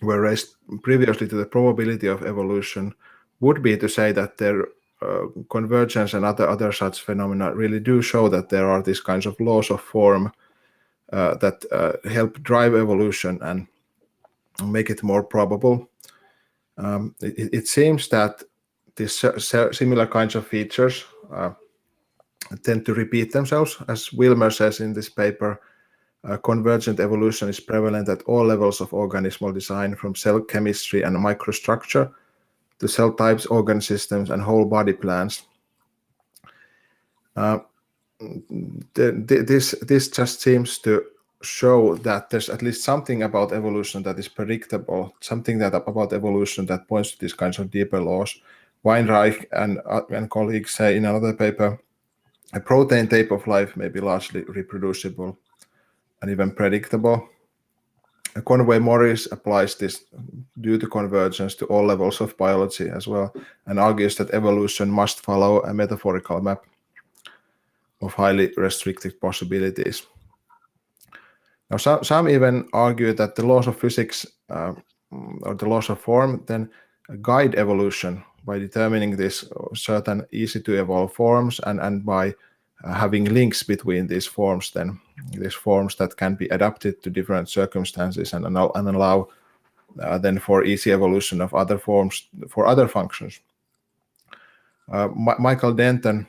were raised previously to the probability of evolution would be to say that their convergence and other such phenomena really do show that there are these kinds of laws of form that help drive evolution and make it more probable. It seems that these similar kinds of features tend to repeat themselves. As Wilmer says in this paper, convergent evolution is prevalent at all levels of organismal design, from cell chemistry and microstructure to cell types, organ systems, and whole body plans. This just seems to show that there's at least something about evolution that is predictable, something that about evolution that points to these kinds of deeper laws. Weinreich and colleagues say in another paper, a protein tape of life may be largely reproducible and even predictable. Conway-Morris applies this due to convergence to all levels of biology as well, and argues that evolution must follow a metaphorical map of highly restricted possibilities. Now, some even argue that the laws of physics or the laws of form then guide evolution by determining these certain easy to evolve forms and by having links between these forms, then these forms that can be adapted to different circumstances and allow then for easy evolution of other forms for other functions. Michael Denton,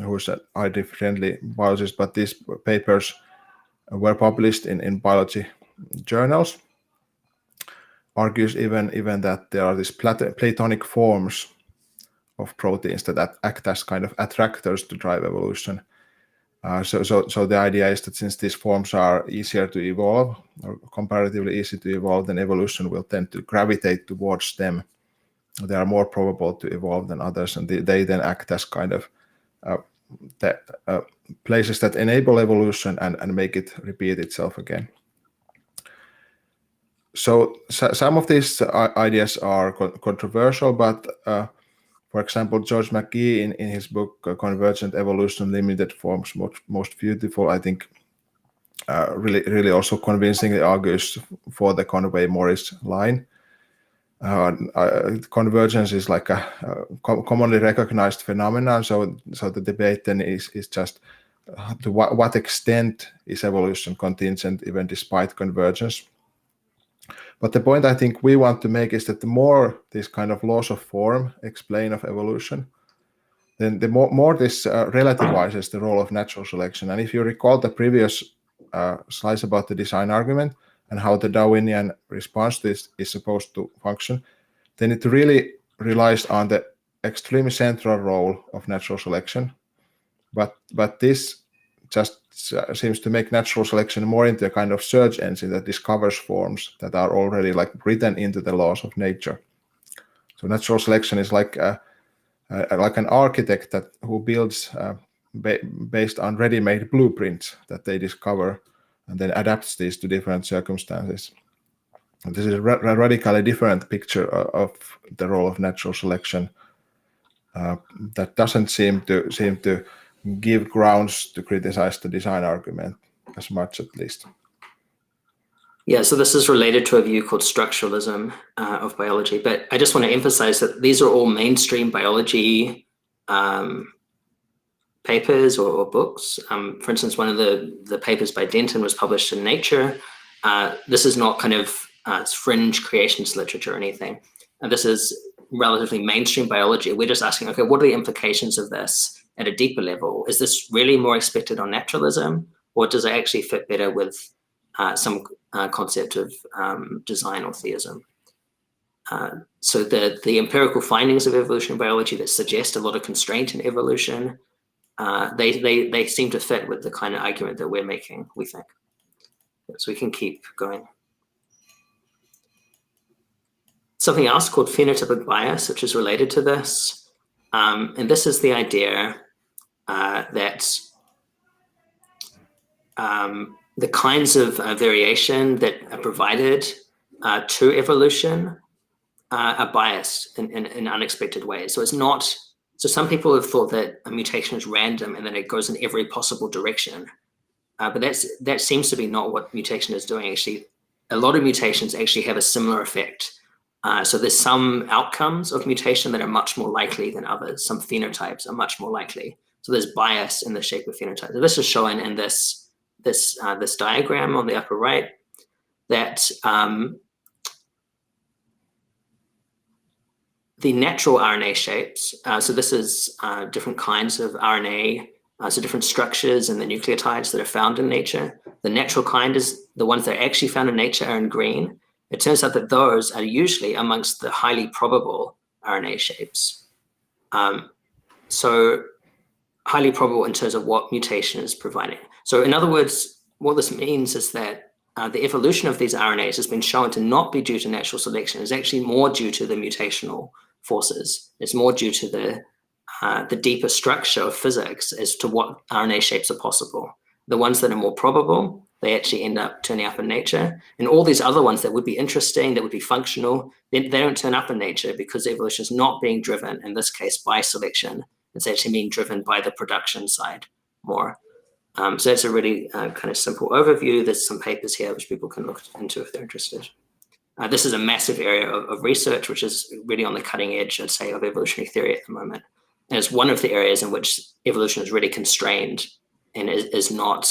who's an ID-friendly biologist, but these papers were published in biology journals, argues even that there are these Platonic forms of proteins that act as kind of attractors to drive evolution. So the idea is that since these forms are easier to evolve, or comparatively easy to evolve, then evolution will tend to gravitate towards them they are more probable to evolve than others, and they then act as kind of places that enable evolution and make it repeat itself again. So some of these ideas are controversial, but for example, George McGee in his book Convergent Evolution, Limited Forms Most Beautiful, I think really also convincingly argues for the Conway-Morris line. Convergence is like a commonly recognized phenomenon, so the debate then is just to what extent is evolution contingent even despite convergence. But the point I think we want to make is that the more these kind of laws of form explain of evolution, then the more this relativizes the role of natural selection. And if you recall the previous slides about the design argument and how the Darwinian response to this is supposed to function, then it really relies on the extremely central role of natural selection. But this just seems to make natural selection more into a kind of search engine that discovers forms that are already like written into the laws of nature. So natural selection is like an architect who builds based on ready-made blueprints that they discover and then adapts these to different circumstances. And this is a radically different picture of the role of natural selection that doesn't seem to give grounds to criticize the design argument as much, at least. Yeah, so this is related to a view called structuralism of biology, but I just want to emphasize that these are all mainstream biology papers or books. For instance, one of the papers by Denton was published in Nature. This is not kind of fringe creationist literature or anything. And this is relatively mainstream biology. We're just asking, okay, what are the implications of this at a deeper level? Is this really more expected on naturalism, or does it actually fit better with some concept of design or theism? So the empirical findings of evolutionary biology that suggest a lot of constraint in evolution, they seem to fit with the kind of argument that we're making, we think. So we can keep going. Something else called phenotypic bias, which is related to this. And this is the idea that the kinds of variation that are provided to evolution are biased in unexpected ways. So it's not, so some people have thought that a mutation is random and that it goes in every possible direction. But that seems to be not what mutation is doing. Actually, a lot of mutations actually have a similar effect. So there's some outcomes of mutation that are much more likely than others. Some phenotypes are much more likely. So there's bias in the shape of phenotypes. So this is shown in this diagram on the upper right, that the natural RNA shapes, so this is different kinds of RNA, so different structures in the nucleotides that are found in nature. The natural kind is the ones that are actually found in nature are in green. It turns out that those are usually amongst the highly probable RNA shapes. So highly probable in terms of what mutation is providing. So in other words, what this means is that the evolution of these RNAs has been shown to not be due to natural selection. It's actually more due to the mutational forces. It's more due to the deeper structure of physics as to what RNA shapes are possible. The ones that are more probable, they actually end up turning up in nature. And all these other ones that would be interesting, that would be functional, they don't turn up in nature because evolution is not being driven, in this case, by selection. It's actually being driven by the production side more. So that's a really kind of simple overview. There's some papers here which people can look into if they're interested. This is a massive area of research, which is really on the cutting edge, I'd say, of evolutionary theory at the moment. And it's one of the areas in which evolution is really constrained and is not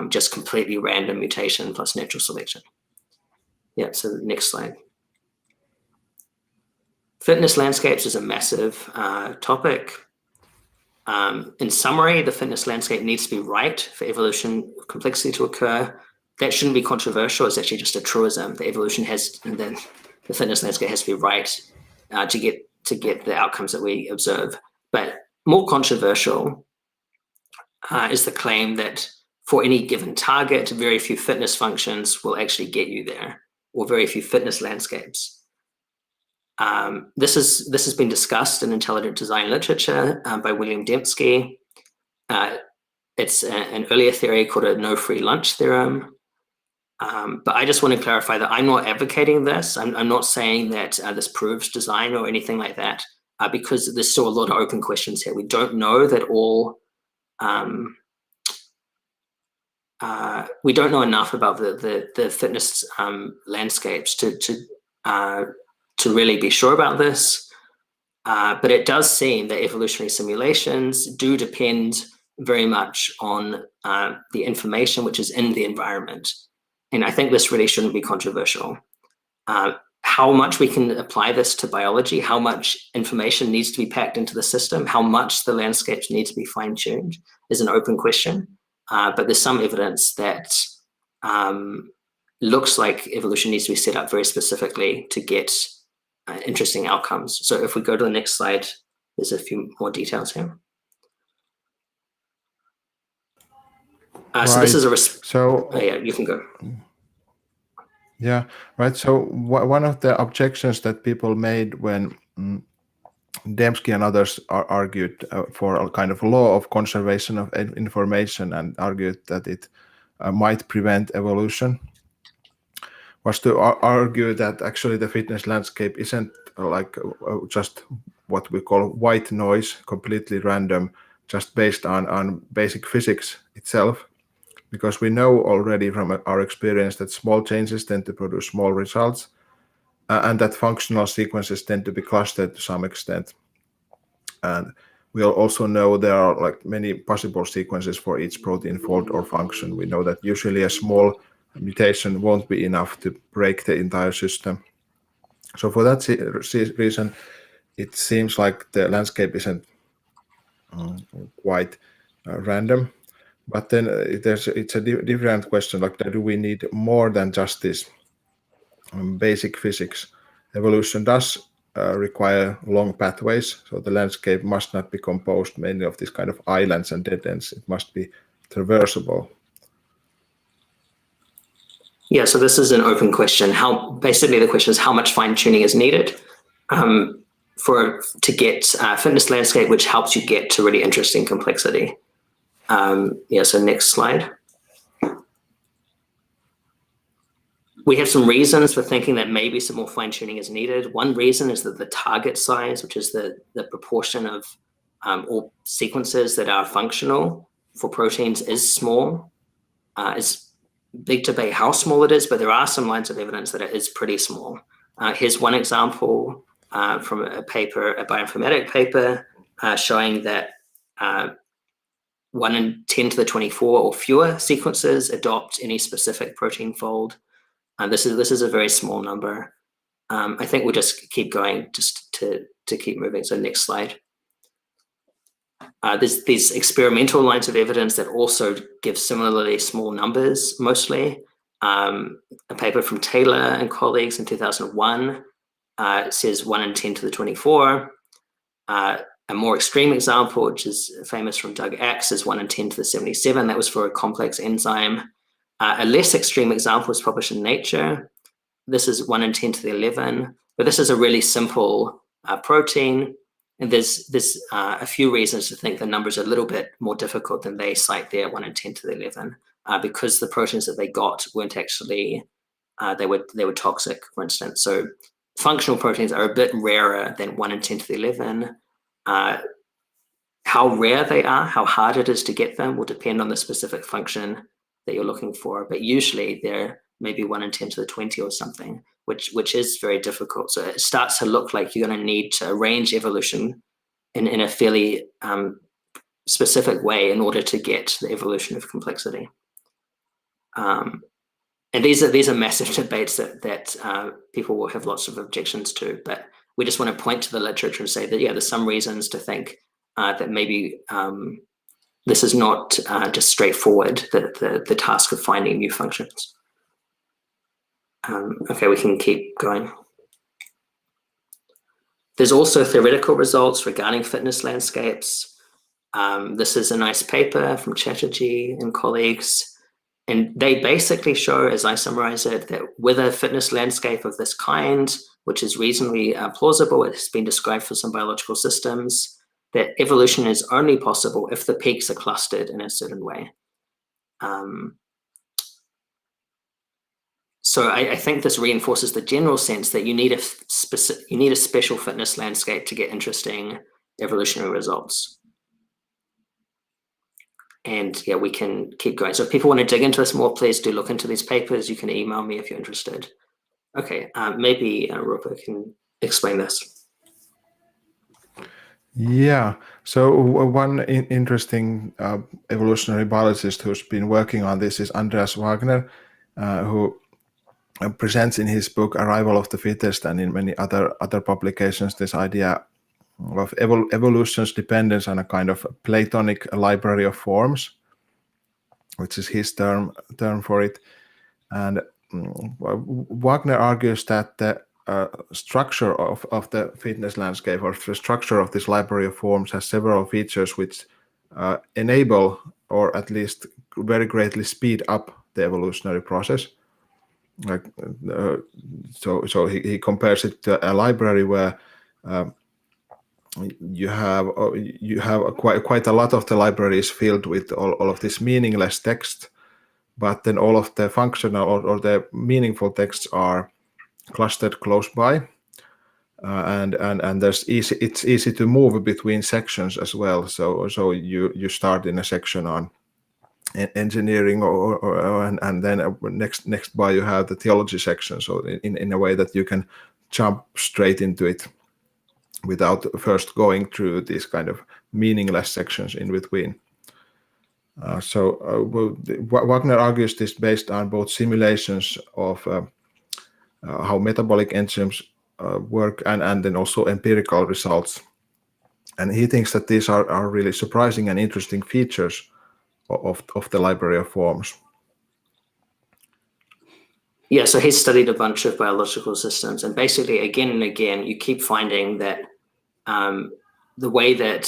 just completely random mutation plus natural selection. Yeah, so next slide. Fitness landscapes is a massive topic. In summary, the fitness landscape needs to be right for evolution complexity to occur. That shouldn't be controversial. It's actually just a truism. The evolution has, and then the fitness landscape has to be right to get the outcomes that we observe. But more controversial is the claim that for any given target, very few fitness functions will actually get you there, or very few fitness landscapes. This has been discussed in intelligent design literature by William Dembski. It's an earlier theory called a no free lunch theorem. But I just want to clarify that I'm not advocating this. I'm not saying that this proves design or anything like that, because there's still a lot of open questions here. We don't know that all, we don't know enough about the fitness landscapes to really be sure about this. But it does seem that evolutionary simulations do depend very much on the information which is in the environment. And I think this really shouldn't be controversial. How much we can apply this to biology, how much information needs to be packed into the system, how much the landscapes need to be fine-tuned is an open question. But there's some evidence that looks like evolution needs to be set up very specifically to get interesting outcomes. So if we go to the next slide, there's a few more details here. So this is a yeah, you can go. Yeah, right. So one of the objections that people made when Dembski and others argued for a kind of law of conservation of information and argued that it might prevent evolution was to argue that actually the fitness landscape isn't like just what we call white noise, completely random, just based on basic physics itself. Because we know already from our experience that small changes tend to produce small results, and that functional sequences tend to be clustered to some extent. And we also know there are like many possible sequences for each protein fold or function. We know that usually a small mutation won't be enough to break the entire system. So for that reason, it seems like the landscape isn't quite random. But then it's a different question, like do we need more than just this basic physics? Evolution does require long pathways, so the landscape must not be composed mainly of this kind of islands and dead ends. It must be traversable. Yeah, so this is an open question. Basically the question is how much fine-tuning is needed to get a fitness landscape which helps you get to really interesting complexity. Yeah, so next slide. We have some reasons for thinking that maybe some more fine-tuning is needed. One reason is that the target size, which is the proportion of all sequences that are functional for proteins, is small. It's big debate how small it is, but there are some lines of evidence that it is pretty small. Here's one example from a bioinformatic paper showing that 1 in 10 to the 24 or fewer sequences adopt any specific protein fold. This is a very small number. I think we'll just keep going just to keep moving. So next slide. There's these experimental lines of evidence that also give similarly small numbers, mostly. A paper from Taylor and colleagues in 2001 says 1 in 10 to the 24. A more extreme example, which is famous from Doug Axe, is 1 in 10 to the 77. That was for a complex enzyme. A less extreme example was published in Nature. This is 1 in 10 to the 11, but this is a really simple protein. And there's a few reasons to think the numbers are a little bit more difficult than they cite there, 1 in 10 to the 11, because the proteins that they got weren't actually, they were toxic, for instance. So functional proteins are a bit rarer than 1 in 10 to the 11. How rare they are, how hard it is to get them will depend on the specific function that you're looking for. But usually they're maybe 1 in 10 to the 20 or something, which is very difficult. So it starts to look like you're going to need to arrange evolution in a fairly specific way in order to get the evolution of complexity. And these are massive debates that people will have lots of objections to, but we just want to point to the literature and say that, yeah, there's some reasons to think that maybe this is not just straightforward, the task of finding new functions. Okay, we can keep going. There's also theoretical results regarding fitness landscapes. This is a nice paper from Chatterjee and colleagues. And they basically show, as I summarize it, that with a fitness landscape of this kind, which is reasonably plausible. It has been described for some biological systems, that evolution is only possible if the peaks are clustered in a certain way. So I think this reinforces the general sense that you need a special fitness landscape to get interesting evolutionary results. And yeah, we can keep going. So if people want to dig into this more, please do look into these papers. You can email me if you're interested. Okay, maybe Rupa can explain this. Yeah. So one interesting evolutionary biologist who's been working on this is Andreas Wagner, who presents in his book Arrival of the Fittest and in many other publications this idea of evolution's dependence on a kind of Platonic library of forms, which is his term for it. And Wagner argues that the structure of the fitness landscape, or the structure of this library of forms, has several features which enable, or at least very greatly speed up, the evolutionary process. So he compares it to a library where you have quite a lot of the library is filled with all of this meaningless text, but then all of the functional or the meaningful texts are clustered close by, and it's easy to move between sections as well. So you start in a section on engineering, and then next by you have the theology section. So in a way that you can jump straight into it without first going through these kind of meaningless sections in between. Wagner argues this based on both simulations of how metabolic enzymes work, and then also empirical results. And he thinks that these are really surprising and interesting features of the library of forms. Yeah, so he's studied a bunch of biological systems, and basically again and again, you keep finding that the way that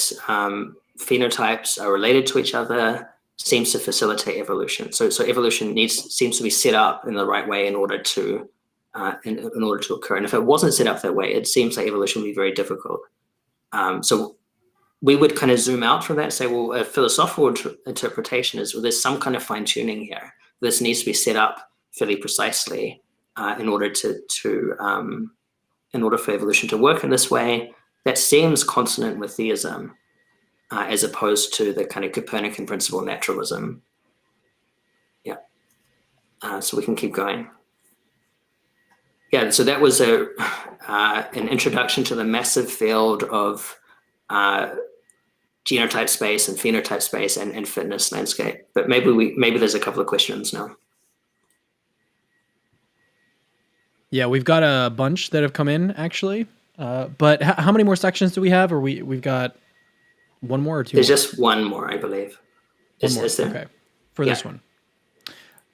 phenotypes are related to each other seems to facilitate evolution. So evolution seems to be set up in the right way in order to occur. And if it wasn't set up that way, it seems like evolution would be very difficult. So we would kind of zoom out from that and say, well, a philosophical interpretation is, well, there's some kind of fine tuning here. This needs to be set up fairly precisely in order for evolution to work in this way. That seems consonant with theism, as opposed to the kind of Copernican principle naturalism. Yeah. So we can keep going. Yeah, so that was an introduction to the massive field of genotype space and phenotype space and fitness landscape. But maybe there's a couple of questions now. Yeah, we've got a bunch that have come in actually. But how many more sections do we have? Or we've got one more or two? There's more? Just one more, I believe. Is there? Okay, for this one.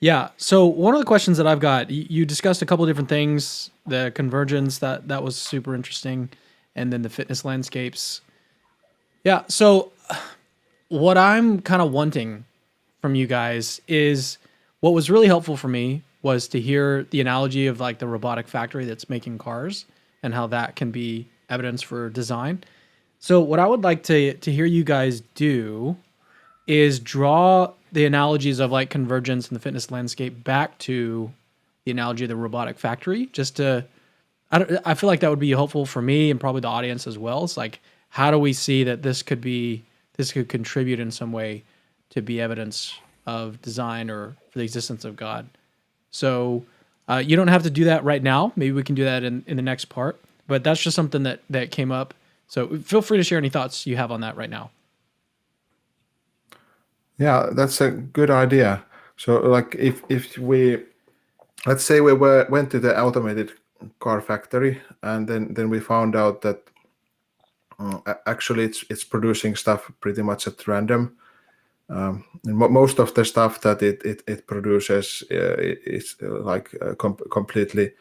Yeah. So one of the questions that I've got, you discussed a couple of different things, the convergence, that was super interesting, and then the fitness landscapes. Yeah. So what I'm kind of wanting from you guys is, what was really helpful for me was to hear the analogy of like the robotic factory that's making cars and how that can be evidence for design. So what I would like to hear you guys do is draw the analogies of like convergence and the fitness landscape back to the analogy of the robotic factory. I feel like that would be helpful for me and probably the audience as well. It's like, how do we see that this could contribute in some way to be evidence of design or for the existence of God? So you don't have to do that right now. Maybe we can do that in the next part, but that's just something that came up. So feel free to share any thoughts you have on that right now. Yeah, that's a good idea. So like if we, let's say we went to the automated car factory, and then we found out that actually it's producing stuff pretty much at random. And most of the stuff that it produces is like completely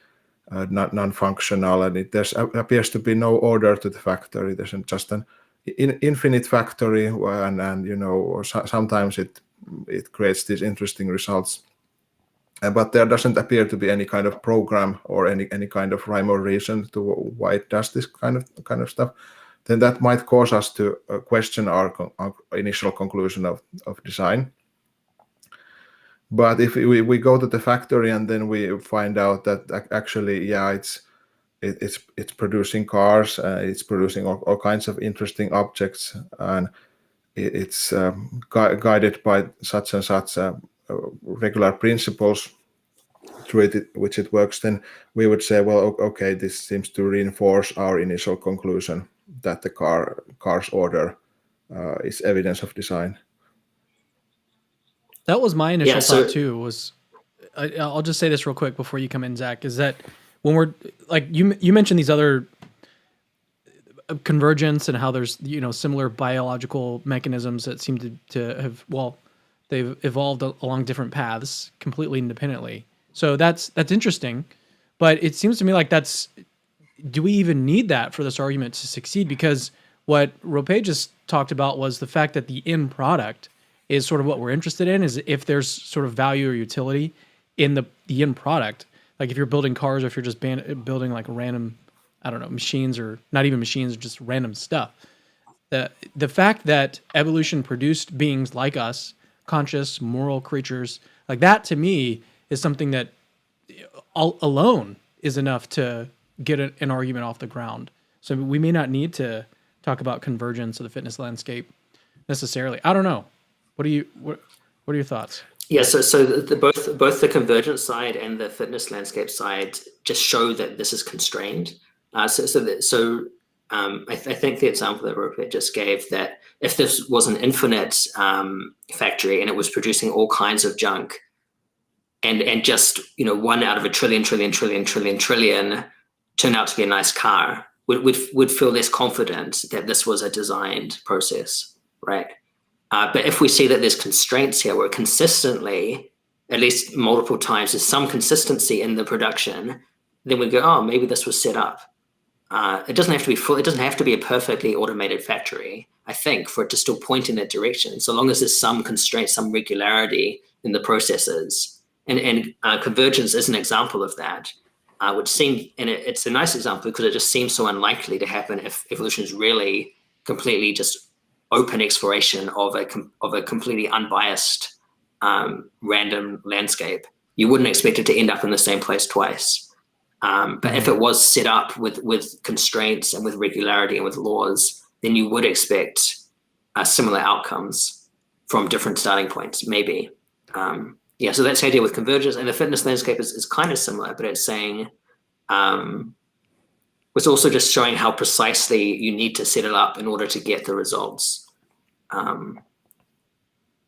non-functional, and there appears to be no order to the factory. There's just an infinite factory, and sometimes it creates these interesting results. but there doesn't appear to be any kind of program or any kind of rhyme or reason to why it does this kind of stuff, then that might cause us to question our initial conclusion of design. But if we go to the factory and then we find out that actually, yeah, it's producing cars, it's producing all kinds of interesting objects, and it's guided by such and such regular principles through it, which it works, then we would say, well, okay, this seems to reinforce our initial conclusion that the car's order is evidence of design. That was my initial thought too. I'll just say this real quick before you come in, Zach. Is that when we're like you mentioned these other convergence and how there's similar biological mechanisms that seem to have they've evolved along different paths completely independently. So that's interesting, but it seems to me like do we even need that for this argument to succeed? Because what Rope just talked about was the fact that the end product is sort of what we're interested in, is if there's sort of value or utility in the end product. Like if you're building cars or if you're just building like random, I don't know, machines, or not even machines, or just random stuff. The fact that evolution produced beings like us, conscious, moral creatures, like that to me is something that alone is enough to get an argument off the ground. So we may not need to talk about convergence of the fitness landscape necessarily. I don't know. What are your thoughts? Yeah, so both the convergence side and the fitness landscape side just show that this is constrained. I think the example that Rupert just gave, that if this was an infinite factory and it was producing all kinds of junk, and just one out of a trillion turned out to be a nice car, would feel less confident that this was a designed process, right? But if we see that there's constraints here, where consistently, at least multiple times, there's some consistency in the production, then we go, oh, maybe this was set up. It doesn't have to be full. It doesn't have to be a perfectly automated factory, I think, for it to still point in that direction. So long as there's some constraint, some regularity in the processes, and convergence is an example of that. Which seem, and it's a nice example because it just seems so unlikely to happen if evolution is really completely just open exploration of a completely unbiased random landscape. You wouldn't expect it to end up in the same place twice. But if it was set up with constraints and with regularity and with laws, then you would expect similar outcomes from different starting points, maybe. So that's the idea with convergence. And the fitness landscape is kind of similar, but it's saying, it's also just showing how precisely you need to set it up in order to get the results.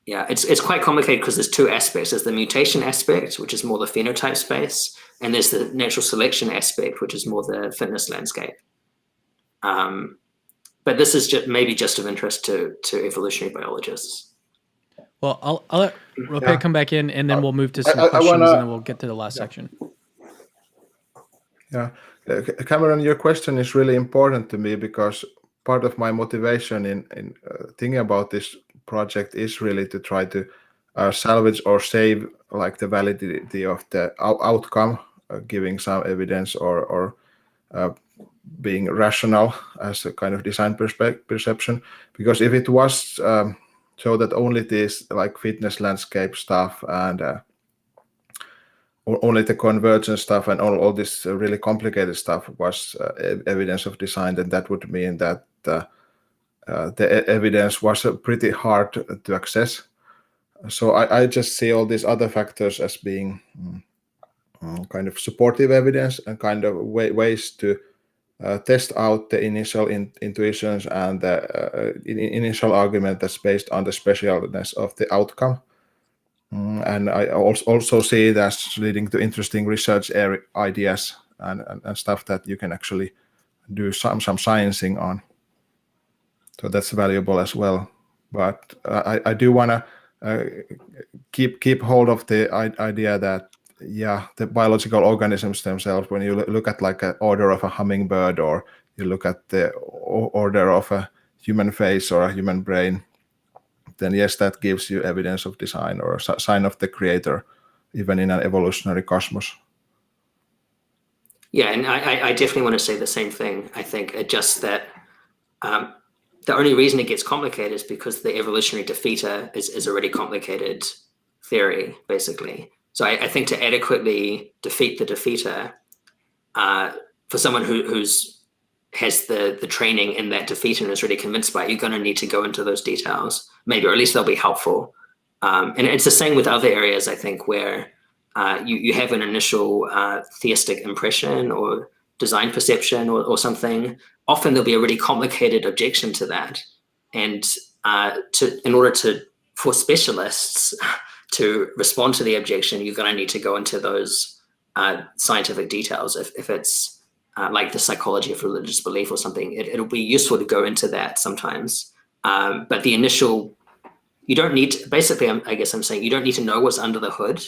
It's quite complicated because there's two aspects. There's the mutation aspect, which is more the phenotype space, and there's the natural selection aspect, which is more the fitness landscape. But this is maybe just of interest to evolutionary biologists. Well, I'll let Rope come back in, and then we'll move to some questions, and then we'll get to the last section. Yeah, Cameron, your question is really important to me because part of my motivation in thinking about this project is really to try to salvage or save like the validity of the outcome, giving some evidence or being rational as a kind of design perception. Because if it was so that only this like fitness landscape stuff and only the convergence stuff and all this really complicated stuff was evidence of design, then that would mean that the evidence was pretty hard to access. So I just see all these other factors as being kind of supportive evidence and kind of ways to test out the initial intuitions and the initial argument that's based on the specialness of the outcome. And I also see it as leading to interesting research ideas and stuff that you can actually do some sciencing on. So that's valuable as well. But I do want to keep hold of the idea that, the biological organisms themselves, when you look at like an order of a hummingbird, or you look at the order of a human face or a human brain, then yes, that gives you evidence of design or a sign of the creator. even in an evolutionary cosmos. Yeah, and I definitely want to say the same thing. I think just that the only reason it gets complicated is because the evolutionary defeater is already complicated theory, basically. So I think to adequately defeat the defeater, for someone who's has the training in that defeater and is really convinced by it, you're going to need to go into those details, maybe, or at least they'll be helpful. And it's the same with other areas, I think, where you have an initial theistic impression or design perception or something. Often there'll be a really complicated objection to that. And for specialists to respond to the objection, you're going to need to go into those scientific details. If it's like the psychology of religious belief or something, it'll be useful to go into that sometimes. But the initial, you don't need to, basically, I guess I'm saying you don't need to know what's under the hood,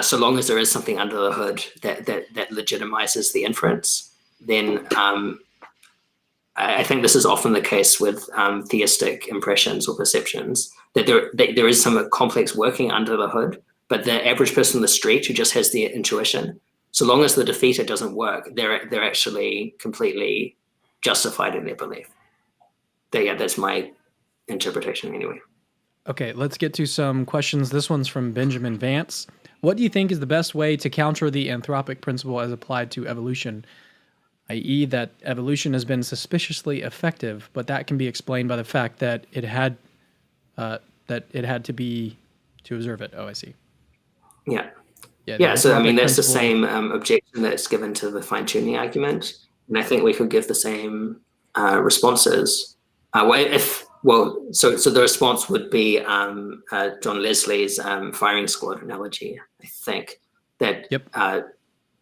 so long as there is something under the hood that legitimizes the inference. Then I think this is often the case with theistic impressions or perceptions, that there is some complex working under the hood, but the average person on the street who just has the intuition, so long as the defeater doesn't work, they're actually completely justified in their belief. That's my interpretation anyway. Okay, let's get to some questions. This one's from Benjamin Vance. What do you think is the best way to counter the anthropic principle as applied to evolution, i.e. that evolution has been suspiciously effective, but that can be explained by the fact that it had to be to observe it? Oh, I see. Yeah. So I mean, that's the same objection that's given to the fine-tuning argument, and I think we could give the same responses. So the response would be John Leslie's firing squad analogy. I think that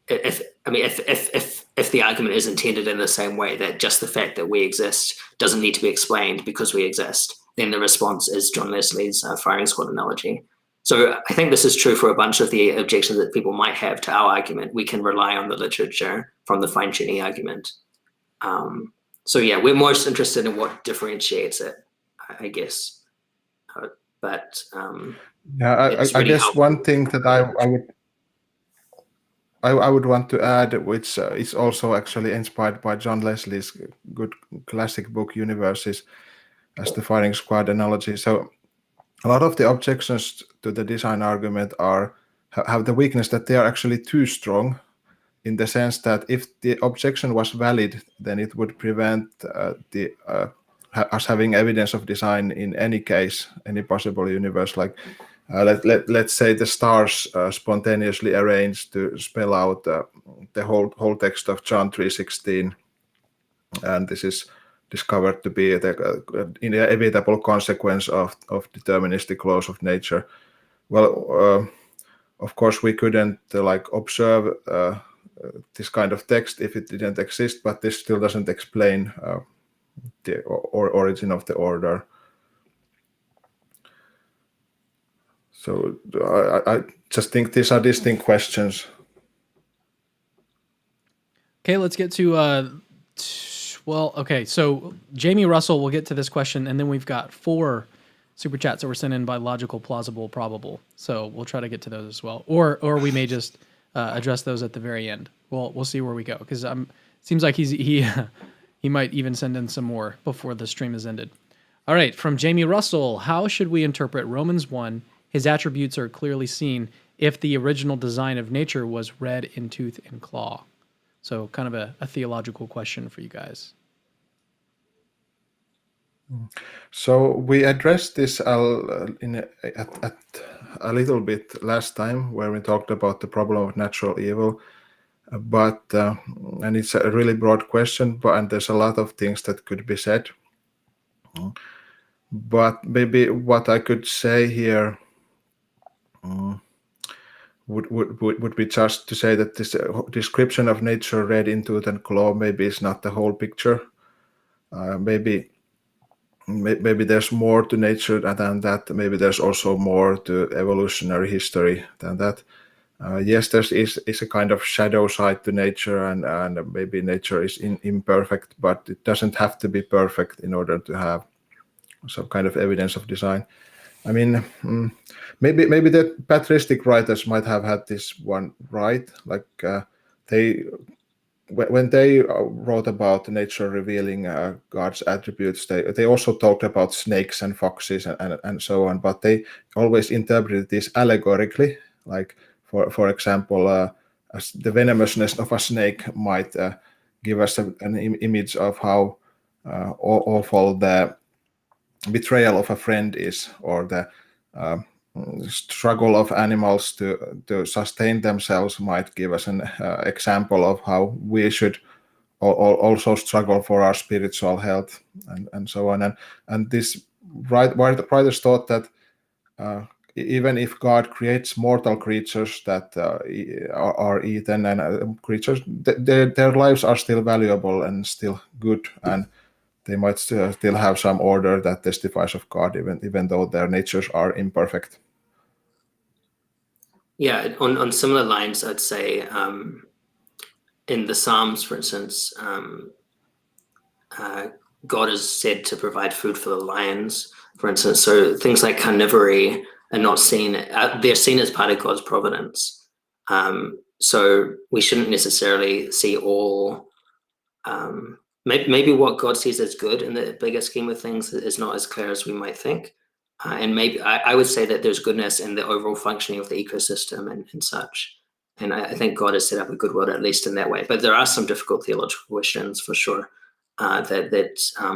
if the argument is intended in the same way, that just the fact that we exist doesn't need to be explained because we exist, then the response is John Leslie's firing squad analogy. So I think this is true for a bunch of the objections that people might have to our argument. We can rely on the literature from the fine-tuning argument. So yeah, we're most interested in what differentiates it, I guess. I guess helpful. One thing that I would want to add, which is also actually inspired by John Leslie's good classic book Universes, as the firing squad analogy. So a lot of the objections to the design argument have the weakness that they are actually too strong, in the sense that if the objection was valid, then it would prevent us having evidence of design in any case, any possible universe. Like let's say the stars spontaneously arranged to spell out the whole text of John 3:16, and this is discovered to be the inevitable consequence of deterministic laws of nature. Well, of course, we couldn't observe this kind of text if it didn't exist, but this still doesn't explain the origin of the order. So I just think these are distinct questions. Okay, let's get to so Jamie Russell, we'll get to this question, and then we've got 4 super chats that were sent in by Logical, Plausible, Probable. So we'll try to get to those as well, or we may just address those at the very end. We'll see where we go, because seems like he might even send in some more before the stream is ended. All right, from Jamie Russell, how should we interpret Romans 1? His attributes are clearly seen if the original design of nature was red in tooth and claw. So kind of a theological question for you guys. So we addressed this a little bit last time, where we talked about the problem of natural evil, but and it's a really broad question, and there's a lot of things that could be said. But maybe what I could say here would be just to say that this description of nature red in tooth and claw maybe is not the whole picture. Maybe there's more to nature than that. Maybe there's also more to evolutionary history than that. Yes, there is a kind of shadow side to nature, and maybe nature is imperfect, but it doesn't have to be perfect in order to have some kind of evidence of design. I mean, maybe the patristic writers might have had this one right. Like they, when they wrote about nature revealing God's attributes, they also talked about snakes and foxes and so on. But they always interpreted this allegorically. Like for example, as the venomousness of a snake might give us an image of how awful the betrayal of a friend is, or the uh, struggle of animals to sustain themselves might give us an example of how we should also struggle for our spiritual health and so on. And this writers thought that even if God creates mortal creatures that are eaten and creatures, their lives are still valuable and still good, and they might still have some order that testifies of God, even though their natures are imperfect. Yeah, on similar lines, I'd say in the Psalms, for instance, God is said to provide food for the lions, for instance. So things like carnivory are not seen; they're seen as part of God's providence. So we shouldn't necessarily see all. Maybe what God sees as good in the bigger scheme of things is not as clear as we might think. And maybe I would say that there's goodness in the overall functioning of the ecosystem and such. And I think God has set up a good world, at least in that way. But there are some difficult theological questions for sure that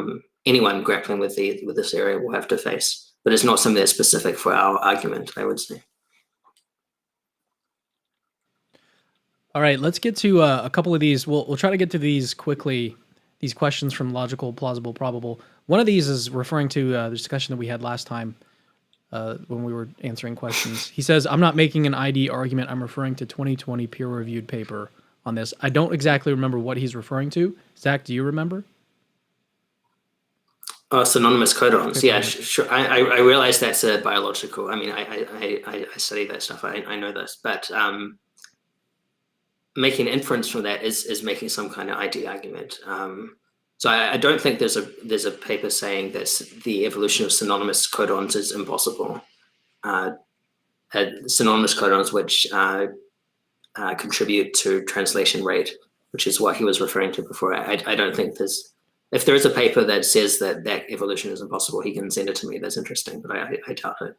anyone grappling with this area will have to face. But it's not something that's specific for our argument, I would say. All right, let's get to a couple of these. We'll try to get to these quickly. These questions from logical, plausible, probable. One of these is referring to the discussion that we had last time when we were answering questions. He says, "I'm not making an ID argument. I'm referring to 2020 peer-reviewed paper on this." I don't exactly remember what he's referring to. Zach, do you remember? Synonymous codons. Yeah, sure. I realize that's a biological. I mean, I study that stuff. I know this, but making inference from that is making some kind of ID argument. So I don't think there's a paper saying that the evolution of synonymous codons is impossible. Synonymous codons which contribute to translation rate, which is what he was referring to before. I don't think there's. If there is a paper that says that evolution is impossible, he can send it to me. That's interesting, but I doubt it.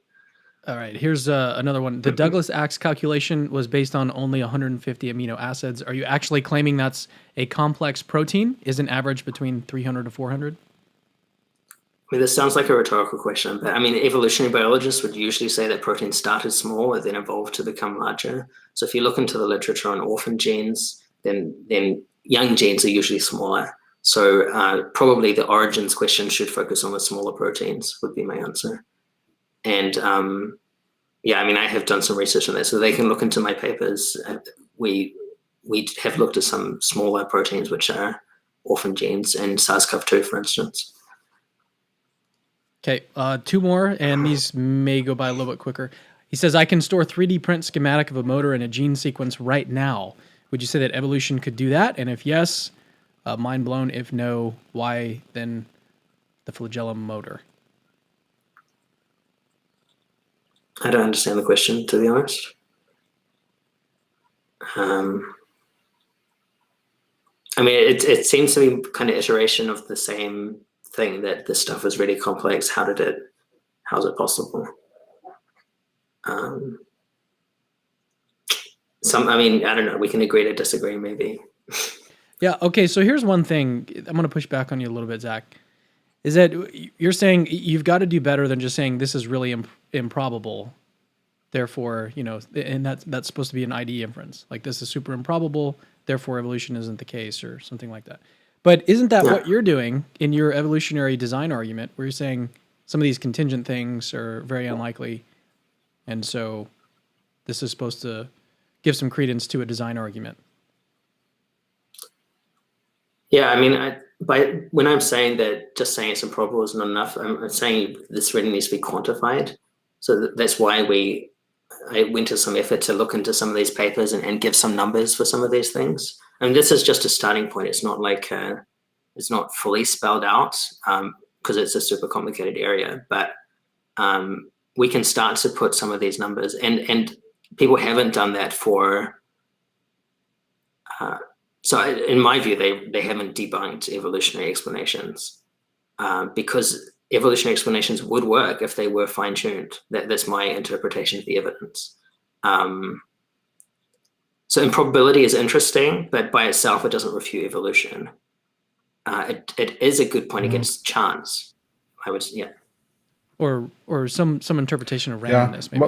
All right, here's another one. The Douglas Axe calculation was based on only 150 amino acids. Are you actually claiming that's a complex protein? Is an average between 300 to 400? I mean, this sounds like a rhetorical question, but I mean, evolutionary biologists would usually say that proteins started small and then evolved to become larger. So if you look into the literature on orphan genes, then young genes are usually smaller. So probably the origins question should focus on the smaller proteins, would be my answer. And yeah, I mean, I have done some research on that, so they can look into my papers. We have looked at some smaller proteins, which are orphan genes, and SARS-CoV-2, for instance. Okay, two more, and these may go by a little bit quicker. He says, I can store 3D print schematic of a motor and a gene sequence right now. Would you say that evolution could do that? And if yes, mind blown. If no, why then the flagellum motor? I don't understand the question, to be honest. I mean, it seems to be kind of iteration of the same thing, that this stuff is really complex. How is it possible? I mean, I don't know. We can agree to disagree, maybe. Yeah. Okay. So here's one thing. I'm going to push back on you a little bit, Zach. Is that you're saying you've got to do better than just saying this is really improbable. Therefore, and that's supposed to be an ID inference. Like, this is super improbable. Therefore, evolution isn't the case, or something like that. But isn't that what you're doing in your evolutionary design argument, where you're saying some of these contingent things are very unlikely, and so this is supposed to give some credence to a design argument? Yeah, I mean, when I'm saying that just saying it's improbable is not enough, I'm saying this really needs to be quantified. So that's why I went to some effort to look into some of these papers and give some numbers for some of these things. And this is just a starting point. It's not like it's not fully spelled out because it's a super complicated area. But we can start to put some of these numbers, and people haven't done that for. So in my view, they haven't debunked evolutionary explanations because evolutionary explanations would work if they were fine-tuned. That's my interpretation of the evidence. So improbability is interesting, but by itself, it doesn't refute evolution. It is a good point against chance. I would, yeah. Or some interpretation of randomness, maybe.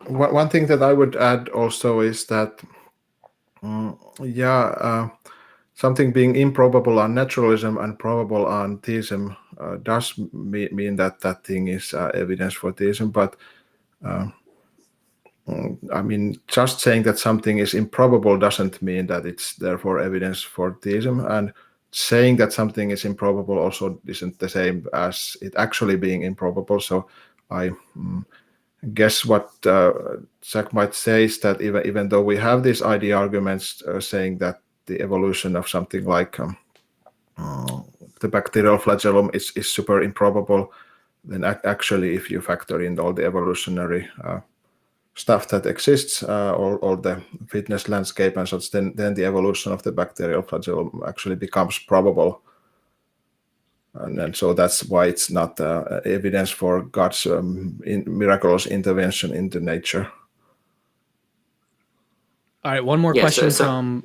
One thing that I would add also is that, something being improbable on naturalism and probable on theism does mean that that thing is evidence for theism. But I mean, just saying that something is improbable doesn't mean that it's therefore evidence for theism. And saying that something is improbable also isn't the same as it actually being improbable. So I guess what Zach might say is that even though we have these ID arguments saying that the evolution of something like the bacterial flagellum is super improbable, then actually if you factor in all the evolutionary stuff that exists, all the fitness landscape and such, then the evolution of the bacterial flagellum actually becomes probable. And so that's why it's not evidence for God's miraculous intervention into nature. All right, one more question from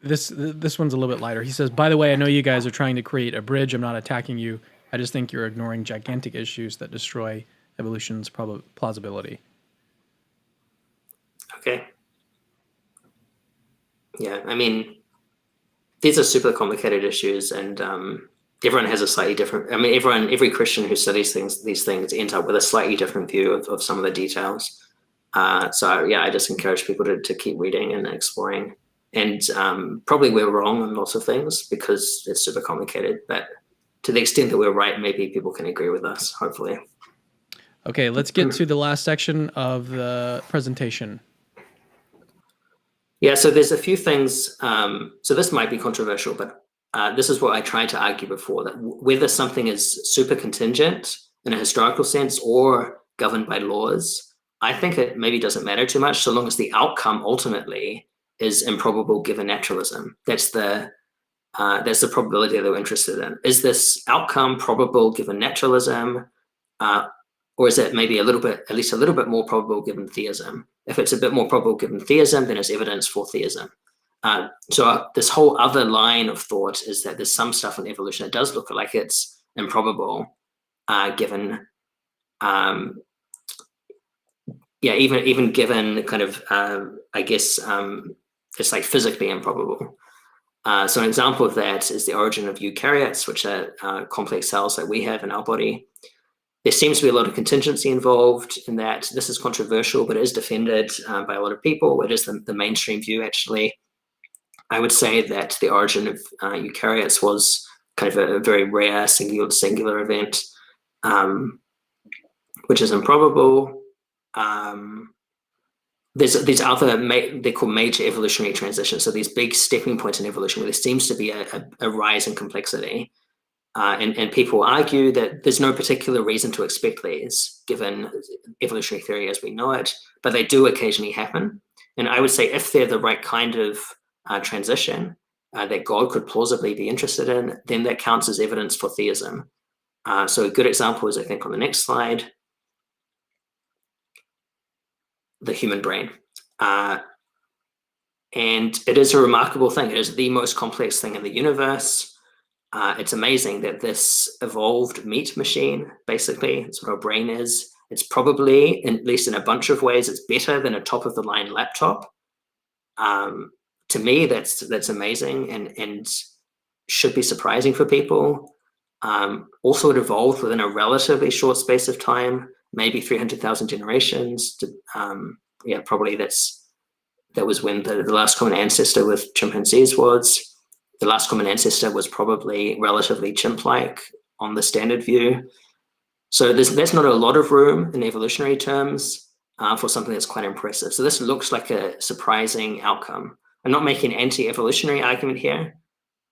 this one's a little bit lighter. He says, by the way, I know you guys are trying to create a bridge. I'm not attacking you. I just think you're ignoring gigantic issues that destroy evolution's plausibility. Okay. Yeah, I mean, these are super complicated issues, and everyone has a slightly different. I mean, every Christian who studies these things ends up with a slightly different view of some of the details. So yeah, I just encourage people to keep reading and exploring. And probably we're wrong on lots of things because it's super complicated. But to the extent that we're right, maybe people can agree with us. Hopefully. Okay, let's get to the last section of the presentation. Yeah, so there's a few things. So this might be controversial, but this is what I tried to argue before, that whether something is super contingent in a historical sense or governed by laws, I think it maybe doesn't matter too much so long as the outcome ultimately is improbable given naturalism. That's the probability that we're interested in. Is this outcome probable given naturalism? Or is it maybe at least a little bit more probable given theism? If it's a bit more probable given theism, then it's evidence for theism. So this whole other line of thought is that there's some stuff in evolution that does look like it's improbable, given, even given kind of, I guess it's like physically improbable. So an example of that is the origin of eukaryotes, which are complex cells that we have in our body. There seems to be a lot of contingency involved in that. This is controversial, but it is defended by a lot of people. It is the mainstream view, actually. I would say that the origin of eukaryotes was kind of a very rare singular event, which is improbable. There's these other, they're called major evolutionary transitions. So these big stepping points in evolution where there seems to be a rise in complexity. And people argue that there's no particular reason to expect these, given evolutionary theory as we know it, but they do occasionally happen. And I would say if they're the right kind of transition that God could plausibly be interested in, then that counts as evidence for theism. So a good example is, I think, on the next slide, the human brain. And it is a remarkable thing. It is the most complex thing in the universe. It's amazing that this evolved meat machine, basically, that's what our brain is. It's probably, at least in a bunch of ways, it's better than a top-of-the-line laptop. To me, that's amazing and should be surprising for people. Also, it evolved within a relatively short space of time, maybe 300,000 generations. Probably that was when the last common ancestor with chimpanzees was. The last common ancestor was probably relatively chimp-like on the standard view. So there's not a lot of room in evolutionary terms for something that's quite impressive. So this looks like a surprising outcome. I'm not making an anti-evolutionary argument here.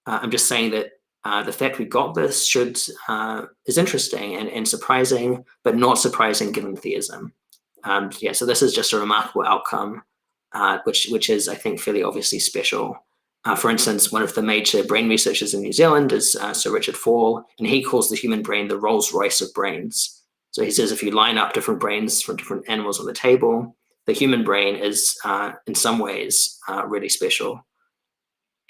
I'm just saying that The fact we got this is interesting and surprising, but not surprising given theism. So this is just a remarkable outcome, which is, I think, fairly obviously special. For instance, one of the major brain researchers in New Zealand is Sir Richard Fall, and he calls the human brain the Rolls Royce of brains. So he says if you line up different brains from different animals on the table, the human brain is, in some ways, really special.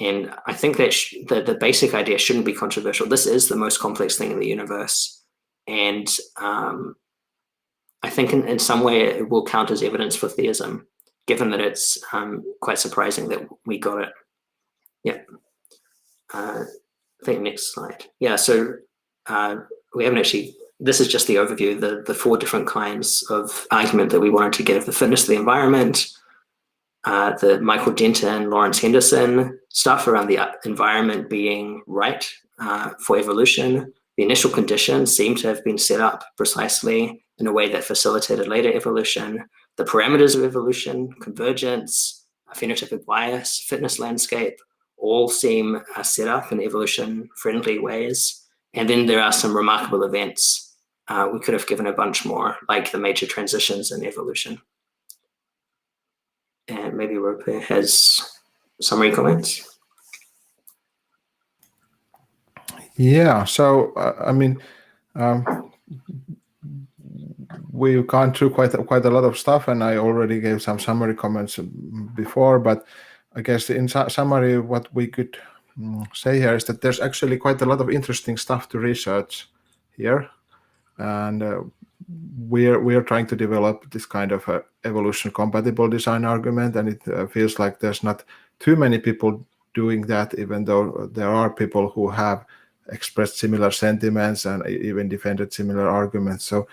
And I think that the basic idea shouldn't be controversial. This is the most complex thing in the universe. And I think in some way it will count as evidence for theism, given that it's quite surprising that we got it. Yeah. I think next slide. Yeah, so we haven't actually, this is just the overview, the 4 different kinds of argument that we wanted to give: the fitness of the environment, the Michael Denton, Lawrence Henderson stuff around the environment being right for evolution. The initial conditions seem to have been set up precisely in a way that facilitated later evolution. The parameters of evolution, convergence, phenotypic bias, fitness landscape, all seem set up in evolution-friendly ways. And then there are some remarkable events. We could have given a bunch more, like the major transitions in evolution. And maybe Rope has summary comments. Yeah, so we've gone through quite a lot of stuff, and I already gave some summary comments before, but I guess in summary, what we could say here is that there's actually quite a lot of interesting stuff to research here, and we're trying to develop this kind of evolution compatible design argument, and it feels like there's not too many people doing that, even though there are people who have expressed similar sentiments and even defended similar arguments. So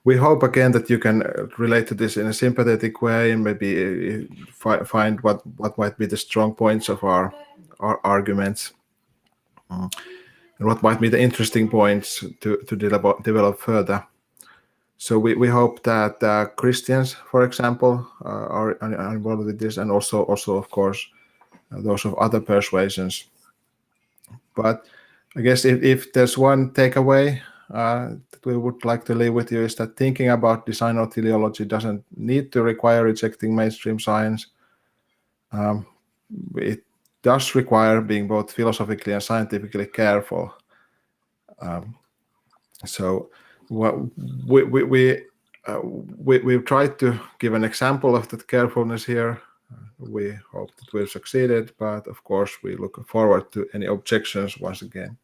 we hope again that you can relate to this in a sympathetic way and maybe find what might be the strong points of our arguments, and what might be the interesting points to develop further. So we hope that Christians, for example, are involved with this, and also of course those of other persuasions. But I guess if there's one takeaway that we would like to leave with you, is that thinking about design or teleology doesn't need to require rejecting mainstream science. It does require being both philosophically and scientifically careful. So we've tried to give an example of that carefulness here. We hope that we've succeeded, but of course we look forward to any objections once again.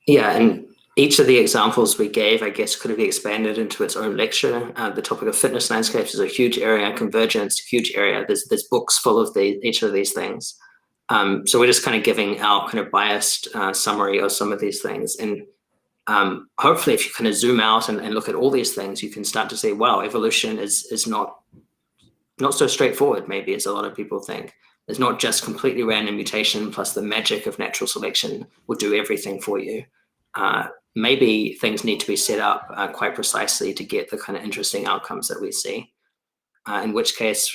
Yeah, and each of the examples we gave, I guess, could be expanded into its own lecture. The topic of fitness landscapes is a huge area, convergence, huge area. There's books full of each of these things. So we're just kind of giving our kind of biased summary of some of these things. And hopefully if you kind of zoom out and look at all these things, you can start to say, wow, evolution is not so straightforward, maybe, as a lot of people think. It's not just completely random mutation plus the magic of natural selection will do everything for you. Maybe things need to be set up quite precisely to get the kind of interesting outcomes that we see. In which case,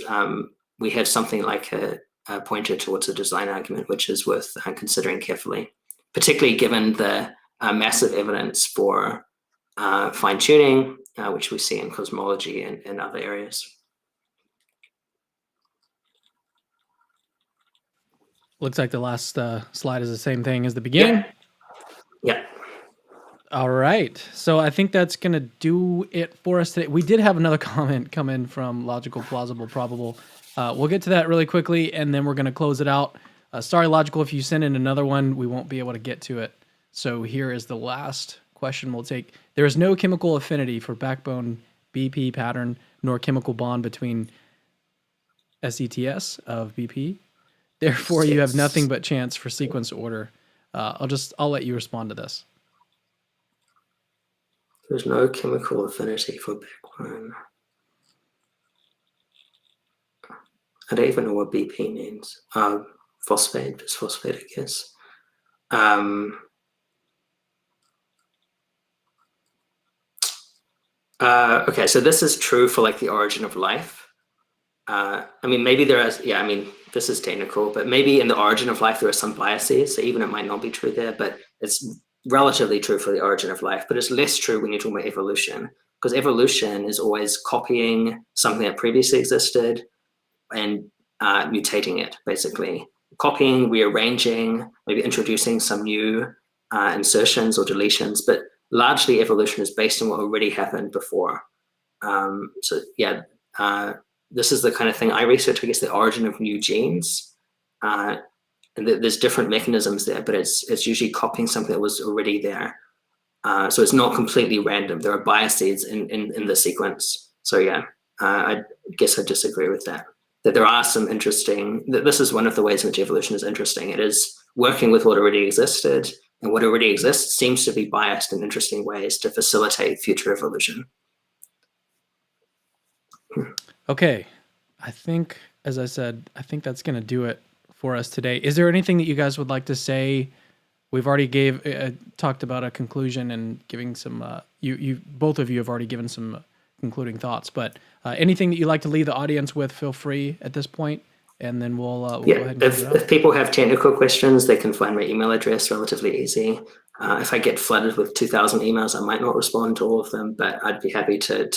we have something like a pointer towards a design argument, which is worth considering carefully, particularly given the massive evidence for fine-tuning, which we see in cosmology and other areas. Looks like the last slide is the same thing as the beginning. Yeah. All right. So I think that's going to do it for us today. We did have another comment come in from Logical, Plausible, Probable. We'll get to that really quickly, and then we're going to close it out. Sorry, Logical, if you send in another one, we won't be able to get to it. So here is the last question we'll take. There is no chemical affinity for backbone BP pattern, nor chemical bond between SETS of BP. Therefore, you have nothing but chance for sequence order. I'll let you respond to this. There's no chemical affinity for backbone. I don't even know what BP means. Phosphate, bisphosphate, I guess. Okay, so this is true for like the origin of life. I mean, maybe there is, yeah, I mean, this is technical, but maybe in the origin of life, there are some biases. So even it might not be true there, but it's relatively true for the origin of life. But it's less true when you're talking about evolution, because evolution is always copying something that previously existed and mutating it, basically. Copying, rearranging, maybe introducing some new insertions or deletions, but largely evolution is based on what already happened before. So yeah, this is the kind of thing I research, I guess, the origin of new genes. And there's different mechanisms there, but it's usually copying something that was already there. So it's not completely random. There are biases in the sequence. So yeah, I guess I disagree with that. That there are some interesting, that this is one of the ways in which evolution is interesting. It is working with what already existed, and what already exists seems to be biased in interesting ways to facilitate future evolution. Okay. I think, as I said, I think that's going to do it for us today. Is there anything that you guys would like to say? We've already talked about a conclusion and giving some, you both of you have already given some concluding thoughts, but anything that you'd like to leave the audience with, feel free at this point, and then we'll go ahead and if people have technical questions, they can find my email address relatively easy. If I get flooded with 2,000 emails, I might not respond to all of them, but I'd be happy to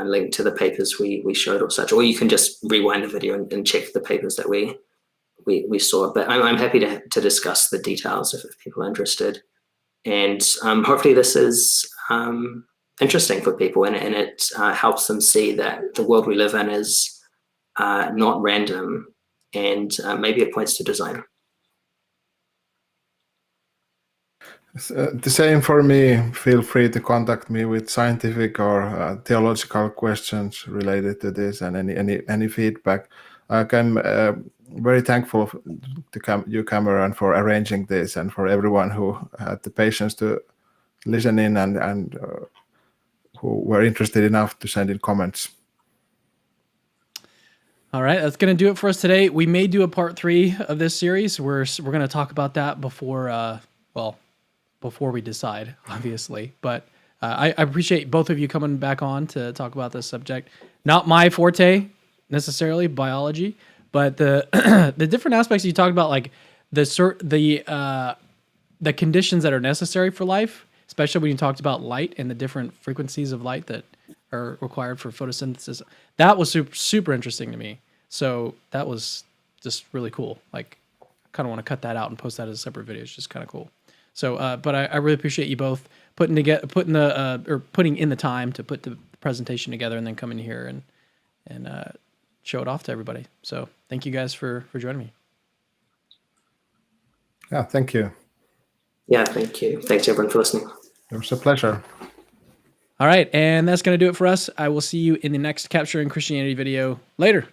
link to the papers we showed or such, or you can just rewind the video and check the papers that we saw. But I'm happy to discuss the details if people are interested. And hopefully this is interesting for people, and it helps them see that the world we live in is not random, and maybe it points to design. The same for me. Feel free to contact me with scientific or theological questions related to this, and any feedback. I'm very thankful to you, Cameron, for arranging this, and for everyone who had the patience to listen in and who were interested enough to send in comments. All right, that's going to do it for us today. We may do a part 3 of this series. We're going to talk about that before we decide, obviously. But I appreciate both of you coming back on to talk about this subject. Not my forte necessarily, biology, but the the different aspects you talked about, like the conditions that are necessary for life, especially when you talked about light and the different frequencies of light that are required for photosynthesis. That was super interesting to me. So that was just really cool. Like, I kind of want to cut that out and post that as a separate video. It's just kind of cool. So, but I really appreciate you both putting in the time to put the presentation together and then come in here and show it off to everybody. So thank you guys for joining me. Yeah, thank you. Yeah, thank you. Thanks everyone for listening. It was a pleasure. All right, and that's going to do it for us. I will see you in the next Capturing Christianity video later.